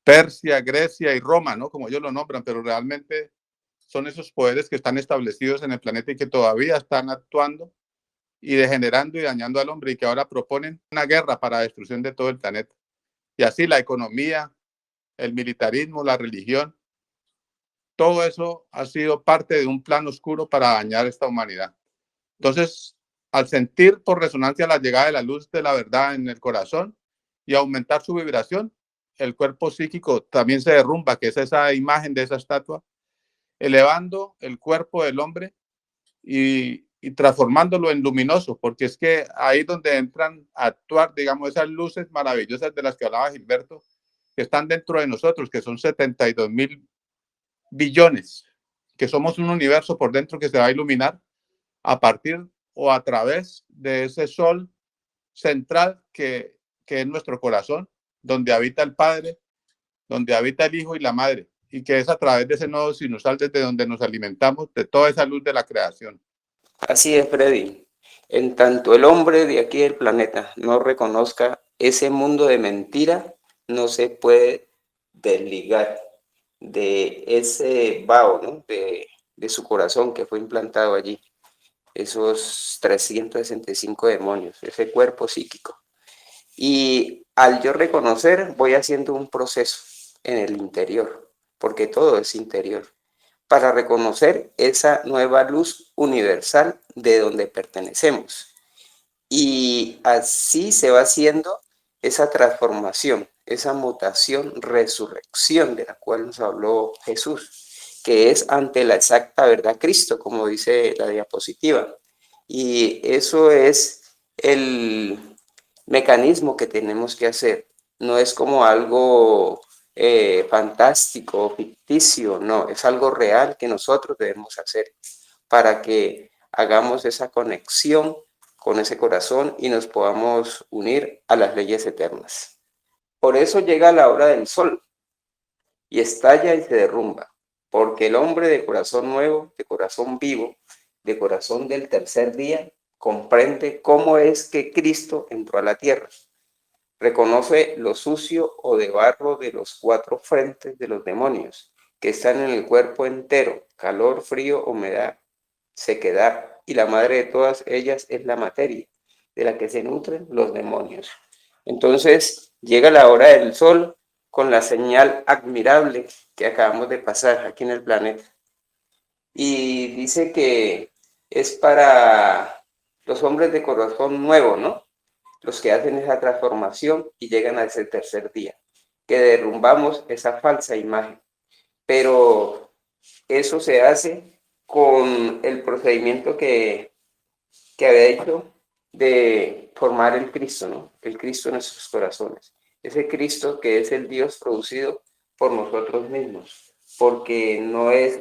Persia, Grecia y Roma, ¿no? Como ellos lo nombran, pero realmente son esos poderes que están establecidos en el planeta y que todavía están actuando y degenerando y dañando al hombre, y que ahora proponen una guerra para la destrucción de todo el planeta. Y así la economía, el militarismo, la religión, todo eso ha sido parte de un plan oscuro para dañar esta humanidad. Entonces, al sentir por resonancia la llegada de la luz de la verdad en el corazón y aumentar su vibración, el cuerpo psíquico también se derrumba, que es esa imagen de esa estatua, elevando el cuerpo del hombre y transformándolo en luminoso, porque es que ahí es donde entran a actuar, digamos, esas luces maravillosas de las que hablaba Gilberto, que están dentro de nosotros, que son 72.000 billones, que somos un universo por dentro que se va a iluminar a partir o a través de ese sol central que es nuestro corazón, donde habita el Padre, donde habita el Hijo y la Madre, y que es a través de ese nodo sinusal desde donde nos alimentamos de toda esa luz de la creación. Así es, Freddy. En tanto el hombre de aquí del planeta no reconozca ese mundo de mentira, no se puede desligar de ese vaho, ¿no? de su corazón que fue implantado allí, esos 365 demonios, ese cuerpo psíquico. Y al yo reconocer, voy haciendo un proceso en el interior, porque todo es interior, para reconocer esa nueva luz universal de donde pertenecemos. Y así se va haciendo esa transformación, esa mutación, resurrección de la cual nos habló Jesús, que es ante la exacta verdad Cristo, como dice la diapositiva. Y eso es el mecanismo que tenemos que hacer. No es como algo fantástico, ficticio, no, es algo real que nosotros debemos hacer para que hagamos esa conexión con ese corazón y nos podamos unir a las leyes eternas. Por eso llega la hora del sol y estalla y se derrumba, porque el hombre de corazón nuevo, de corazón vivo, de corazón del tercer día, comprende cómo es que Cristo entró a la tierra. Reconoce lo sucio o de barro de los cuatro frentes de los demonios, que están en el cuerpo entero: calor, frío, humedad, sequedad, y la madre de todas ellas es la materia, de la que se nutren los demonios. Entonces llega la hora del sol con la señal admirable que acabamos de pasar aquí en el planeta. Y dice que es para los hombres de corazón nuevo, ¿no? Los que hacen esa transformación y llegan a ese tercer día, que derrumbamos esa falsa imagen. Pero eso se hace con el procedimiento que había hecho de formar el Cristo, ¿no? El Cristo en nuestros corazones. Ese Cristo que es el Dios producido por nosotros mismos, porque no es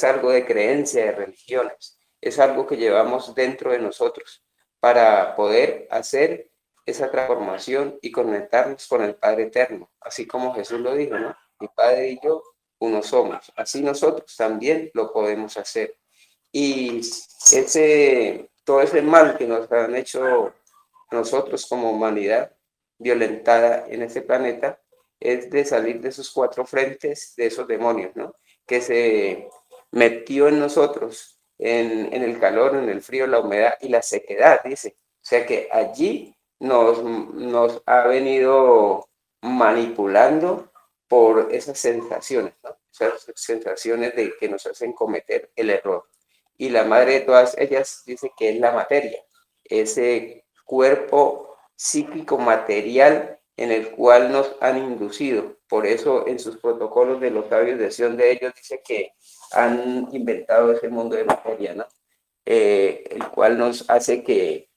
algo de creencia de religiones, es algo que llevamos dentro de nosotros para poder hacer esa transformación y conectarnos con el Padre Eterno, así como Jesús lo dijo, ¿no? Mi Padre y yo uno somos, así nosotros también lo podemos hacer. Y todo ese mal que nos han hecho nosotros como humanidad violentada en este planeta es de salir de esos cuatro frentes de esos demonios, ¿no? Que se metió en nosotros en el calor, en el frío, la humedad y la sequedad, dice. O sea que allí nos ha venido manipulando por esas sensaciones, ¿no? Esas sensaciones de que nos hacen cometer el error. Y la madre de todas ellas dice que es la materia, ese cuerpo psíquico material en el cual nos han inducido. Por eso en sus protocolos de los sabios de Sion de ellos dice que han inventado ese mundo de materia, ¿no? El cual nos hace que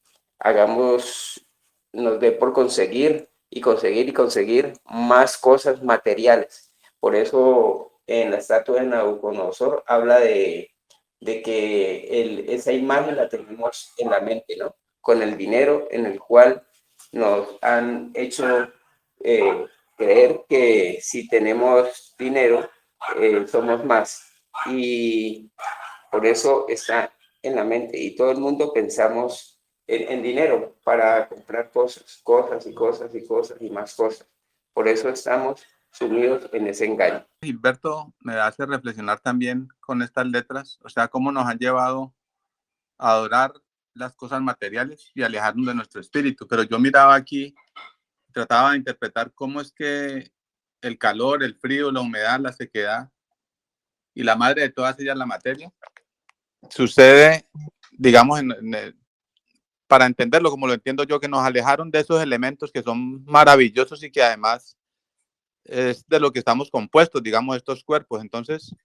nos dé por conseguir y conseguir y conseguir más cosas materiales. Por eso en la estatua de Nabucodonosor habla de que esa imagen la tenemos en la mente, ¿no? Con el dinero en el cual nos han hecho creer que si tenemos dinero somos más. Y por eso está en la mente. Y todo el mundo pensamos en dinero para comprar cosas y más cosas. Por eso estamos sumidos en ese engaño. Gilberto me hace reflexionar también con estas letras, o sea, cómo nos han llevado a adorar las cosas materiales y alejarnos de nuestro espíritu. Pero yo miraba aquí, trataba de interpretar cómo es que el calor, el frío, la humedad, la sequedad y la madre de todas ellas, la materia, sucede, digamos, para entenderlo como lo entiendo yo, que nos alejaron de esos elementos que son maravillosos y que además es de lo que estamos compuestos, digamos, estos cuerpos. Entonces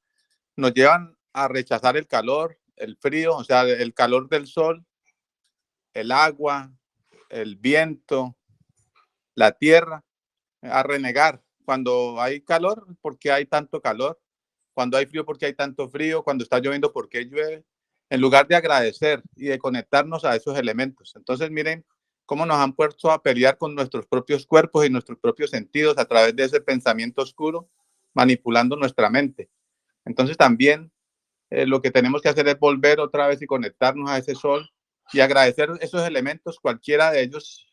nos llevan a rechazar el calor, el frío, o sea, el calor del sol, el agua, el viento, la tierra, a renegar. Cuando hay calor, ¿por qué hay tanto calor? Cuando hay frío, ¿por qué hay tanto frío? Cuando está lloviendo, ¿por qué llueve? En lugar de agradecer y de conectarnos a esos elementos. Entonces, miren cómo nos han puesto a pelear con nuestros propios cuerpos y nuestros propios sentidos a través de ese pensamiento oscuro, manipulando nuestra mente. Entonces, también lo que tenemos que hacer es volver otra vez y conectarnos a ese sol y agradecer esos elementos, cualquiera de ellos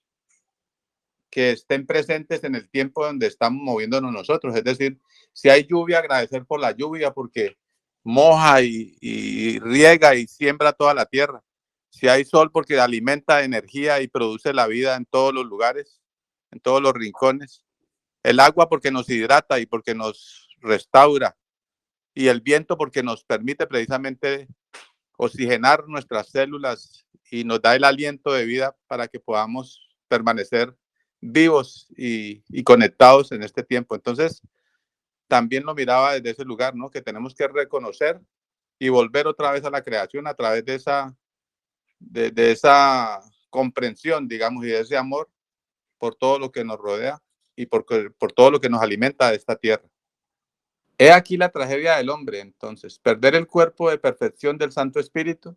que estén presentes en el tiempo donde estamos moviéndonos nosotros. Es decir, si hay lluvia, agradecer por la lluvia porque moja y riega y siembra toda la tierra. Si hay sol, porque alimenta energía y produce la vida en todos los lugares, en todos los rincones. El agua porque nos hidrata y porque nos restaura. Y el viento porque nos permite precisamente oxigenar nuestras células y nos da el aliento de vida para que podamos permanecer vivos y conectados en este tiempo. Entonces, también lo miraba desde ese lugar, ¿no? Que tenemos que reconocer y volver otra vez a la creación a través de esa comprensión, digamos, y de ese amor por todo lo que nos rodea y por todo lo que nos alimenta de esta tierra. He aquí la tragedia del hombre, entonces, perder el cuerpo de perfección del Santo Espíritu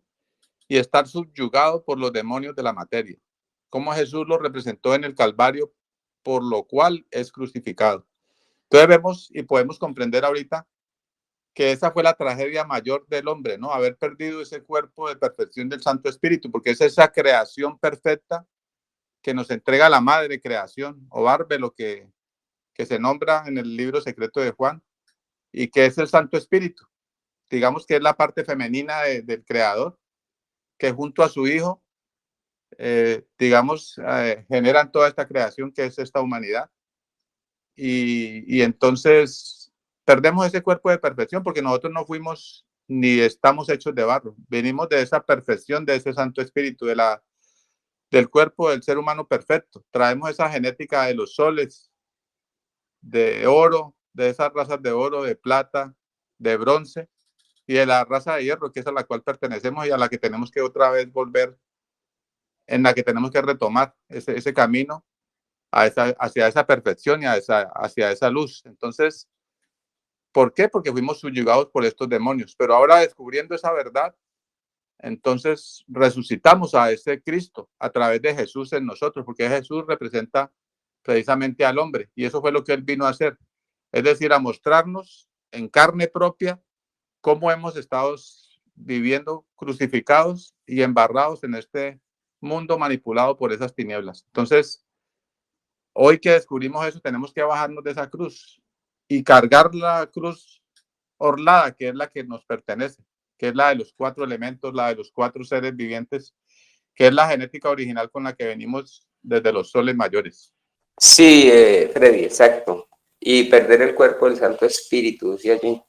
y estar subyugado por los demonios de la materia, como Jesús lo representó en el Calvario, por lo cual es crucificado. Entonces vemos y podemos comprender ahorita que esa fue la tragedia mayor del hombre, ¿no? Haber perdido ese cuerpo de perfección del Santo Espíritu, porque es esa creación perfecta que nos entrega la madre creación, o Bárbelo, que se nombra en el libro secreto de Juan, y que es el Santo Espíritu. Digamos que es la parte femenina del Creador, que junto a su Hijo, generan toda esta creación que es esta humanidad. Y entonces perdemos ese cuerpo de perfección porque nosotros no fuimos ni estamos hechos de barro. Venimos de esa perfección, de ese Santo Espíritu, del cuerpo del ser humano perfecto. Traemos esa genética de los soles, de oro, de esas razas de oro, de plata, de bronce, y de la raza de hierro, que es a la cual pertenecemos y a la que tenemos que otra vez volver, en la que tenemos que retomar ese camino hacia esa perfección y hacia esa luz. Entonces, ¿por qué? Porque fuimos subyugados por estos demonios. Pero ahora, descubriendo esa verdad, entonces resucitamos a ese Cristo a través de Jesús en nosotros, porque Jesús representa precisamente al hombre, y eso fue lo que él vino a hacer. Es decir, a mostrarnos en carne propia cómo hemos estado viviendo crucificados y embarrados en este mundo manipulado por esas tinieblas. Entonces, hoy que descubrimos eso, tenemos que bajarnos de esa cruz y cargar la cruz orlada, que es la que nos pertenece, que es la de los 4 elementos, la de los 4 seres vivientes, que es la genética original con la que venimos desde los soles mayores. Sí, Freddy, exacto. Y perder el cuerpo del Santo Espíritu, decía allí,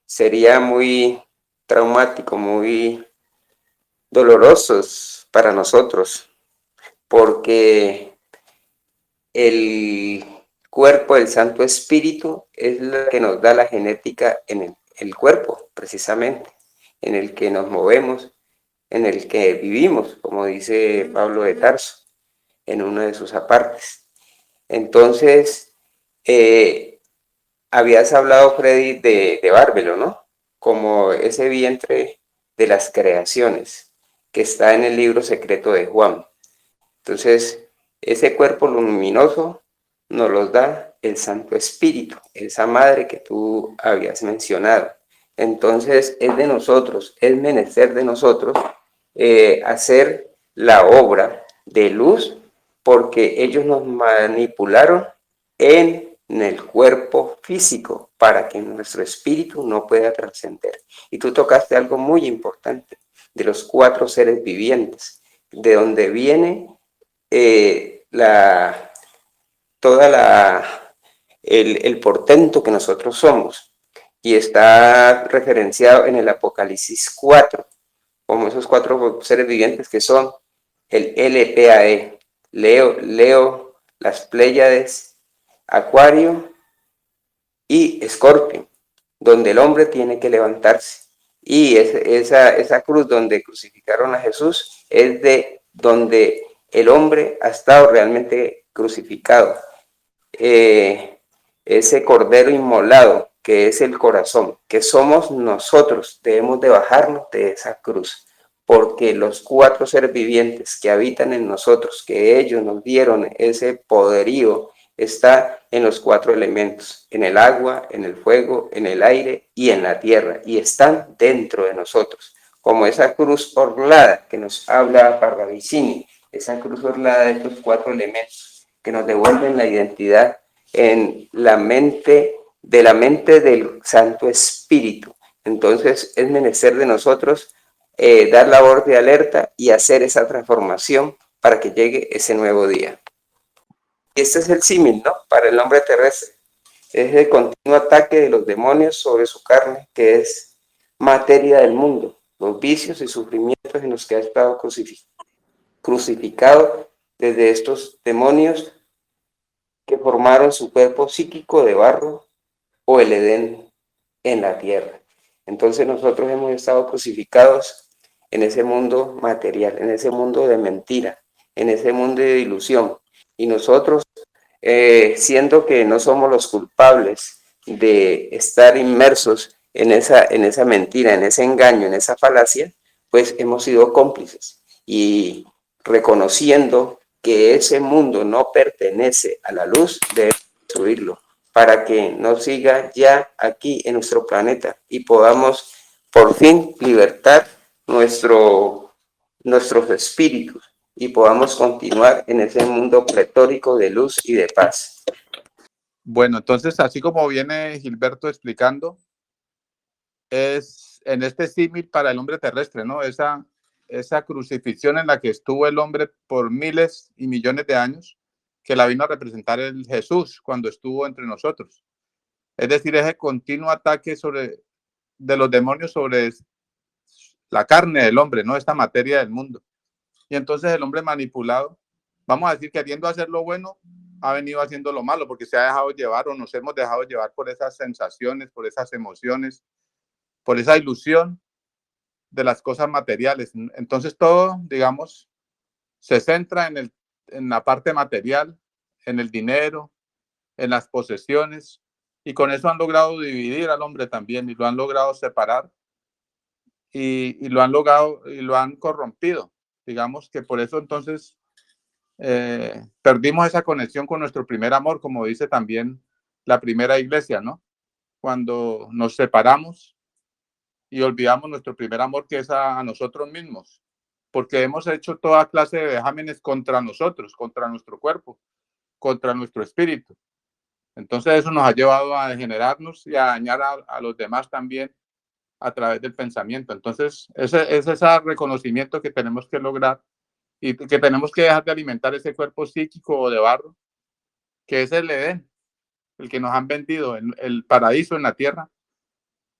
sería muy traumático, muy dolorosos para nosotros, porque el cuerpo del Santo Espíritu es la que nos da la genética en el cuerpo, precisamente, en el que nos movemos, en el que vivimos, como dice Pablo de Tarso, en una de sus apartes. Entonces, habías hablado, Freddy, de Bárbelo, ¿no? Como ese vientre de las creaciones que está en el libro secreto de Juan. Entonces, ese cuerpo luminoso nos lo da el Santo Espíritu, esa madre que tú habías mencionado. Entonces, es de nosotros, es menester de nosotros hacer la obra de luz, porque ellos nos manipularon en el cuerpo físico para que nuestro espíritu no pueda trascender. Y tú tocaste algo muy importante, de los 4 seres vivientes, de donde viene el portento que nosotros somos, y está referenciado en el Apocalipsis 4, como esos 4 seres vivientes que son el LPAE, Leo, las Pléyades, Acuario y Escorpio, donde el hombre tiene que levantarse. Y esa cruz donde crucificaron a Jesús es de donde el hombre ha estado realmente crucificado. Ese cordero inmolado, que es el corazón, que somos nosotros, debemos de bajarnos de esa cruz, porque los 4 seres vivientes que habitan en nosotros, que ellos nos dieron ese poderío, está en los 4 elementos, en el agua, en el fuego, en el aire y en la tierra, y están dentro de nosotros, como esa cruz orlada que nos habla Parravicini, esa cruz orlada de estos 4 elementos que nos devuelven la identidad en la mente del Santo Espíritu. Entonces es menester de nosotros dar labor de alerta y hacer esa transformación para que llegue ese nuevo día. Y este es el símil, ¿no? Para el hombre terrestre. Es el continuo ataque de los demonios sobre su carne, que es materia del mundo, los vicios y sufrimientos en los que ha estado crucificado desde estos demonios que formaron su cuerpo psíquico de barro o el Edén en la tierra. Entonces nosotros hemos estado crucificados en ese mundo material, en ese mundo de mentira, en ese mundo de ilusión. Y nosotros, siendo que no somos los culpables de estar inmersos en esa mentira, en ese engaño, en esa falacia, pues hemos sido cómplices. Y reconociendo que ese mundo no pertenece a la luz, debemos destruirlo para que no siga ya aquí en nuestro planeta y podamos por fin libertar nuestros espíritus y podamos continuar en ese mundo pletórico de luz y de paz. Bueno, entonces, así como viene Gilberto explicando, es en este símil para el hombre terrestre, ¿no? Esa crucifixión en la que estuvo el hombre por miles y millones de años, que la vino a representar el Jesús cuando estuvo entre nosotros. Es decir, ese continuo ataque de los demonios sobre la carne del hombre, ¿no? Esta materia del mundo. Y entonces el hombre manipulado, vamos a decir, queriendo hacer lo bueno, ha venido haciendo lo malo, porque se ha dejado llevar o nos hemos dejado llevar por esas sensaciones, por esas emociones, por esa ilusión de las cosas materiales. Entonces todo, digamos, se centra en la parte material, en el dinero, en las posesiones, y con eso han logrado dividir al hombre también, y lo han logrado separar, y lo han logrado, y lo han corrompido. Digamos que por eso entonces perdimos esa conexión con nuestro primer amor, como dice también la primera iglesia, ¿no? Cuando nos separamos y olvidamos nuestro primer amor, que es a nosotros mismos, porque hemos hecho toda clase de vejámenes contra nosotros, contra nuestro cuerpo, contra nuestro espíritu. Entonces eso nos ha llevado a degenerarnos y a dañar a los demás también a través del pensamiento. Entonces ese reconocimiento que tenemos que lograr y que tenemos que dejar de alimentar ese cuerpo psíquico o de barro, que es el Edén, el que nos han vendido, el paraíso en la tierra,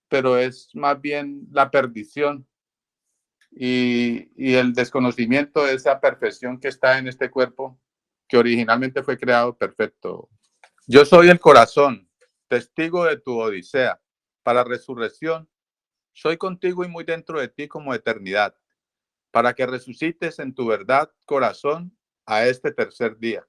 pero es más bien la perdición y el desconocimiento de esa perfección que está en este cuerpo que originalmente fue creado perfecto. Yo soy el corazón, testigo de tu odisea. Para resurrección, soy contigo y muy dentro de ti como eternidad, para que resucites en tu verdad, corazón, a este tercer día.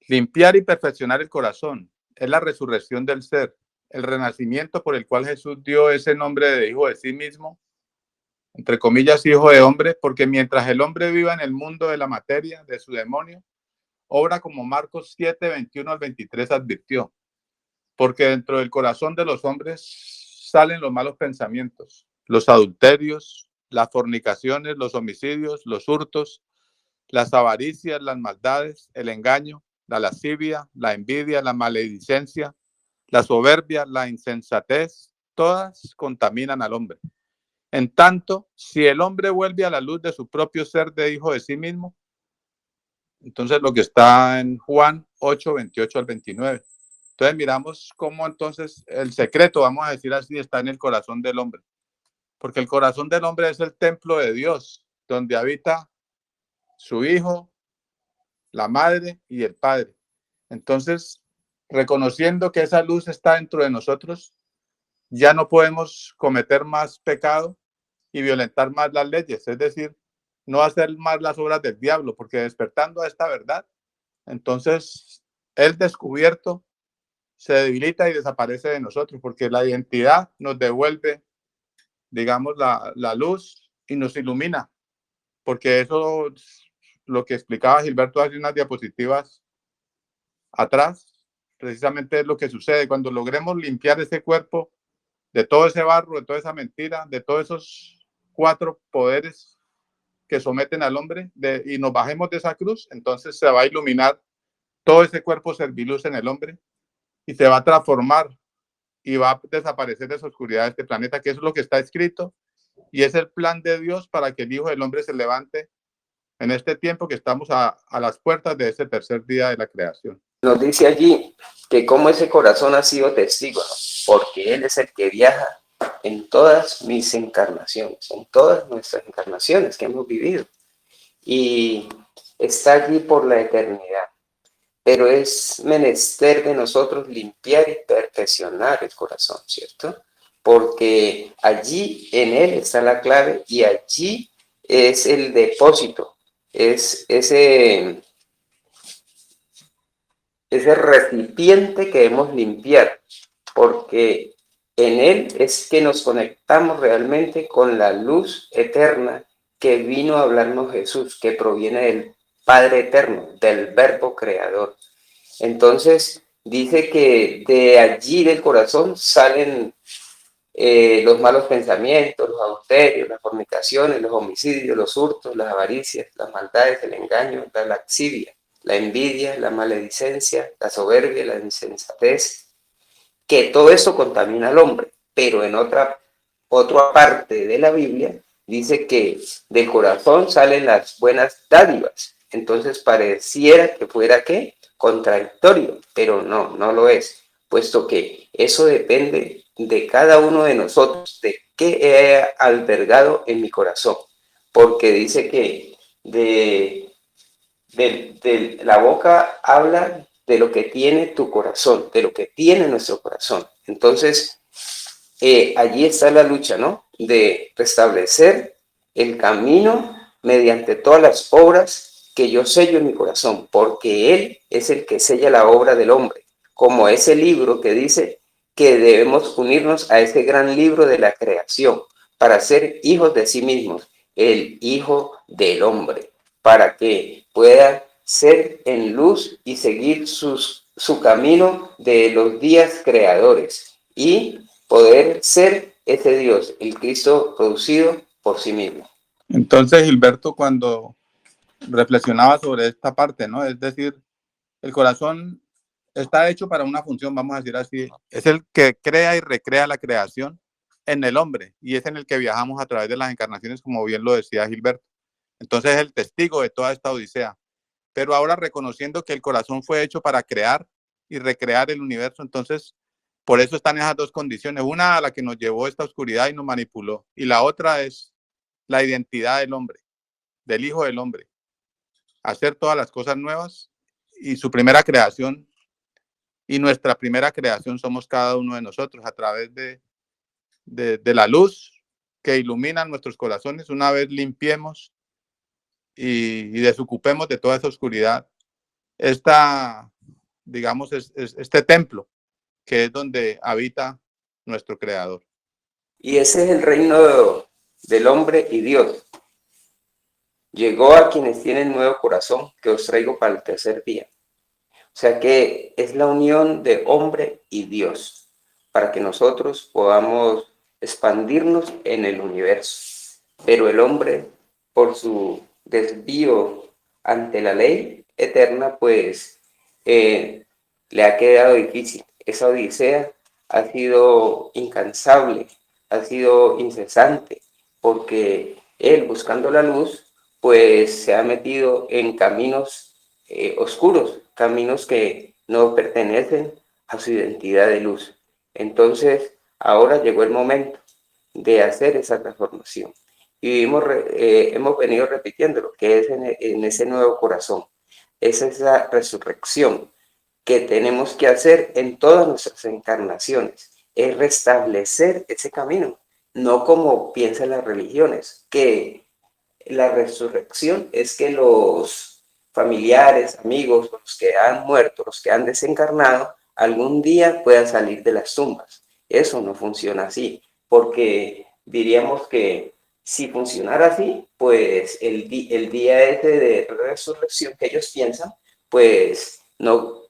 Limpiar y perfeccionar el corazón es la resurrección del ser, el renacimiento por el cual Jesús dio ese nombre de hijo de sí mismo, entre comillas, hijo de hombre, porque mientras el hombre viva en el mundo de la materia, de su demonio, obra como Marcos 7, 21 al 23 advirtió, porque dentro del corazón de los hombres salen los malos pensamientos, los adulterios, las fornicaciones, los homicidios, los hurtos, las avaricias, las maldades, el engaño, la lascivia, la envidia, la maledicencia, la soberbia, la insensatez, todas contaminan al hombre. En tanto, si el hombre vuelve a la luz de su propio ser de hijo de sí mismo, entonces lo que está en Juan 8, 28 al 29. Entonces miramos cómo entonces el secreto, vamos a decir así, está en el corazón del hombre. Porque el corazón del hombre es el templo de Dios, donde habita su hijo, la madre y el padre. Entonces, reconociendo que esa luz está dentro de nosotros, ya no podemos cometer más pecado y violentar más las leyes, es decir, no hacer más las obras del diablo, porque despertando a esta verdad, entonces el descubierto se debilita y desaparece de nosotros, porque la identidad nos devuelve, digamos, la luz y nos ilumina, porque eso, lo que explicaba Gilberto hace unas diapositivas atrás, precisamente es lo que sucede cuando logremos limpiar ese cuerpo de todo ese barro, de toda esa mentira, de todos esos 4 poderes que someten al hombre y nos bajemos de esa cruz, entonces se va a iluminar todo ese cuerpo serviluz en el hombre y se va a transformar y va a desaparecer de esa oscuridad de este planeta, que es lo que está escrito y es el plan de Dios para que el Hijo del Hombre se levante en este tiempo que estamos a las puertas de ese tercer día de la creación. Nos dice allí que como ese corazón ha sido testigo, ¿no? Porque Él es el que viaja en todas mis encarnaciones, en todas nuestras encarnaciones que hemos vivido. Y está allí por la eternidad. Pero es menester de nosotros limpiar y perfeccionar el corazón, ¿cierto? Porque allí en Él está la clave y allí es el depósito, es ese recipiente que debemos limpiar, porque en Él es que nos conectamos realmente con la luz eterna que vino a hablarnos Jesús, que proviene del Padre eterno, del Verbo creador. Entonces dice que de allí del corazón salen los malos pensamientos, los adulterios, las fornicaciones, los homicidios, los hurtos, las avaricias, las maldades, el engaño, la lascivia, la envidia, la maledicencia, la soberbia, la insensatez, que todo eso contamina al hombre. Pero en otra parte de la Biblia dice que del corazón salen las buenas dádivas. Entonces pareciera que fuera ¿qué? Contradictorio, pero no lo es, puesto que eso depende de cada uno de nosotros, de qué he albergado en mi corazón, porque dice que de La boca habla de lo que tiene tu corazón, de lo que tiene nuestro corazón. Entonces, allí está la lucha, ¿no? De restablecer el camino mediante todas las obras que yo sello en mi corazón, porque Él es el que sella la obra del hombre, como ese libro que dice que debemos unirnos a ese gran libro de la creación para ser hijos de sí mismos, el Hijo del Hombre, para que pueda ser en luz y seguir su camino de los días creadores y poder ser ese Dios, el Cristo producido por sí mismo. Entonces, Gilberto, cuando reflexionaba sobre esta parte, ¿no? Es decir, el corazón está hecho para una función, vamos a decir así, es el que crea y recrea la creación en el hombre y es en el que viajamos a través de las encarnaciones, como bien lo decía Gilberto. Entonces es el testigo de toda esta odisea. Pero ahora reconociendo que el corazón fue hecho para crear y recrear el universo, entonces por eso están esas dos condiciones, una a la que nos llevó esta oscuridad y nos manipuló, y la otra es la identidad del hombre, del Hijo del Hombre, hacer todas las cosas nuevas y su primera creación y nuestra primera creación somos cada uno de nosotros a través de la luz que ilumina nuestros corazones una vez limpiemos y desocupemos de toda esa oscuridad digamos, este templo que es donde habita nuestro Creador. Y ese es el reino del hombre y Dios. Llegó a quienes tienen nuevo corazón, que os traigo para el tercer día. O sea que es la unión de hombre y Dios, para que nosotros podamos expandirnos en el universo. Pero el hombre, por su desvío ante la ley eterna, pues le ha quedado difícil. Esa odisea ha sido incansable, ha sido incesante, porque él, buscando la luz, pues se ha metido en caminos oscuros, caminos que no pertenecen a su identidad de luz. Entonces, ahora llegó el momento de hacer esa transformación. Y hemos venido repitiendo lo que es en ese nuevo corazón. Es esa resurrección que tenemos que hacer en todas nuestras encarnaciones. Es restablecer ese camino, no como piensan las religiones, que la resurrección es que los familiares, amigos, los que han muerto, los que han desencarnado, algún día puedan salir de las tumbas. Eso no funciona así, porque diríamos que si funcionara así, pues el día ese de resurrección que ellos piensan, pues no,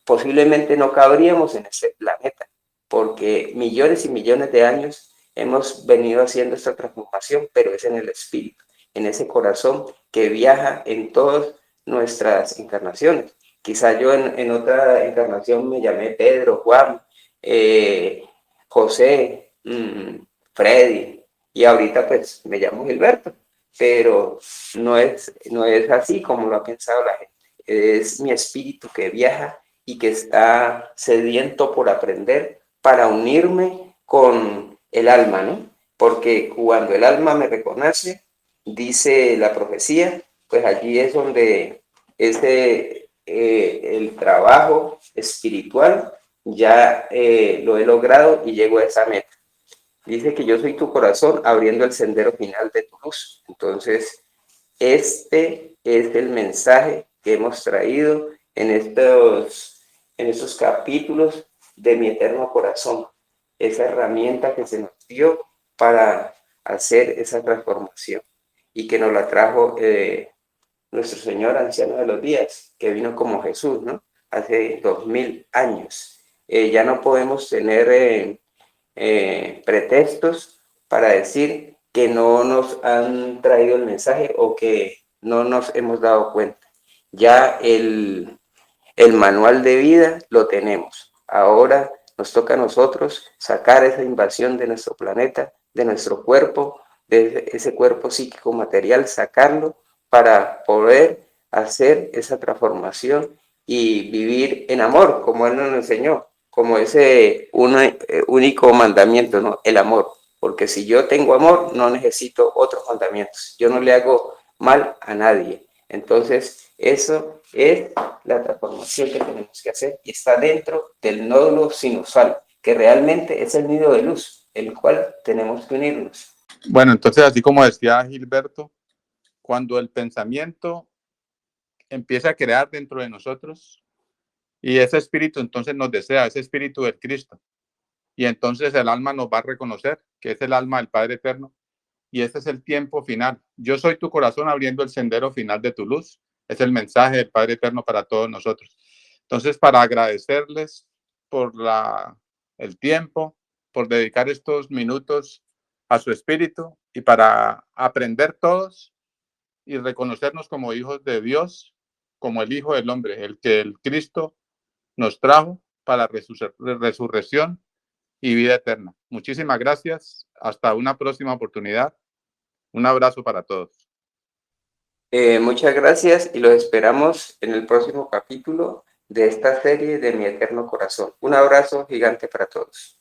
posiblemente no cabríamos en este planeta, porque millones y millones de años hemos venido haciendo esta transformación, pero es en el espíritu, en ese corazón que viaja en todas nuestras encarnaciones. Quizá yo en otra encarnación me llamé Pedro, Juan, José, Freddy, y ahorita pues me llamo Gilberto, pero no es así como lo ha pensado la gente. Es mi espíritu que viaja y que está sediento por aprender para unirme con el alma, ¿no? Porque cuando el alma me reconoce, dice la profecía, pues allí es donde el trabajo espiritual ya lo he logrado y llego a esa meta. Dice que yo soy tu corazón abriendo el sendero final de tu luz. Entonces, este es el mensaje que hemos traído en estos capítulos de mi eterno corazón. Esa herramienta que se nos dio para hacer esa transformación y que nos la trajo nuestro Señor anciano de los días, que vino como Jesús, ¿no? Hace 2000 años. Ya no podemos tener pretextos para decir que no nos han traído el mensaje o que no nos hemos dado cuenta. Ya el manual de vida lo tenemos. Ahora nos toca a nosotros sacar esa invasión de nuestro planeta, de nuestro cuerpo, de ese cuerpo psíquico material, sacarlo para poder hacer esa transformación y vivir en amor, como Él nos enseñó, como ese único mandamiento, ¿no? El amor. Porque si yo tengo amor, no necesito otros mandamientos. Yo no le hago mal a nadie. Entonces, eso es la transformación que tenemos que hacer y está dentro del nódulo sinusal, que realmente es el nido de luz, el cual tenemos que unirnos. Bueno, entonces, así como decía Gilberto, cuando el pensamiento empieza a crear dentro de nosotros y ese espíritu entonces nos desea, ese espíritu del Cristo, y entonces el alma nos va a reconocer que es el alma del Padre Eterno, y ese es el tiempo final. Yo soy tu corazón abriendo el sendero final de tu luz. Es el mensaje del Padre Eterno para todos nosotros. Entonces, para agradecerles por el tiempo, por dedicar estos minutos a su espíritu y para aprender todos y reconocernos como hijos de Dios, como el Hijo del Hombre, el que el Cristo nos trajo para resurrección y vida eterna. Muchísimas gracias. Hasta una próxima oportunidad. Un abrazo para todos. Muchas gracias y los esperamos en el próximo capítulo de esta serie de Mi Eterno Corazón. Un abrazo gigante para todos.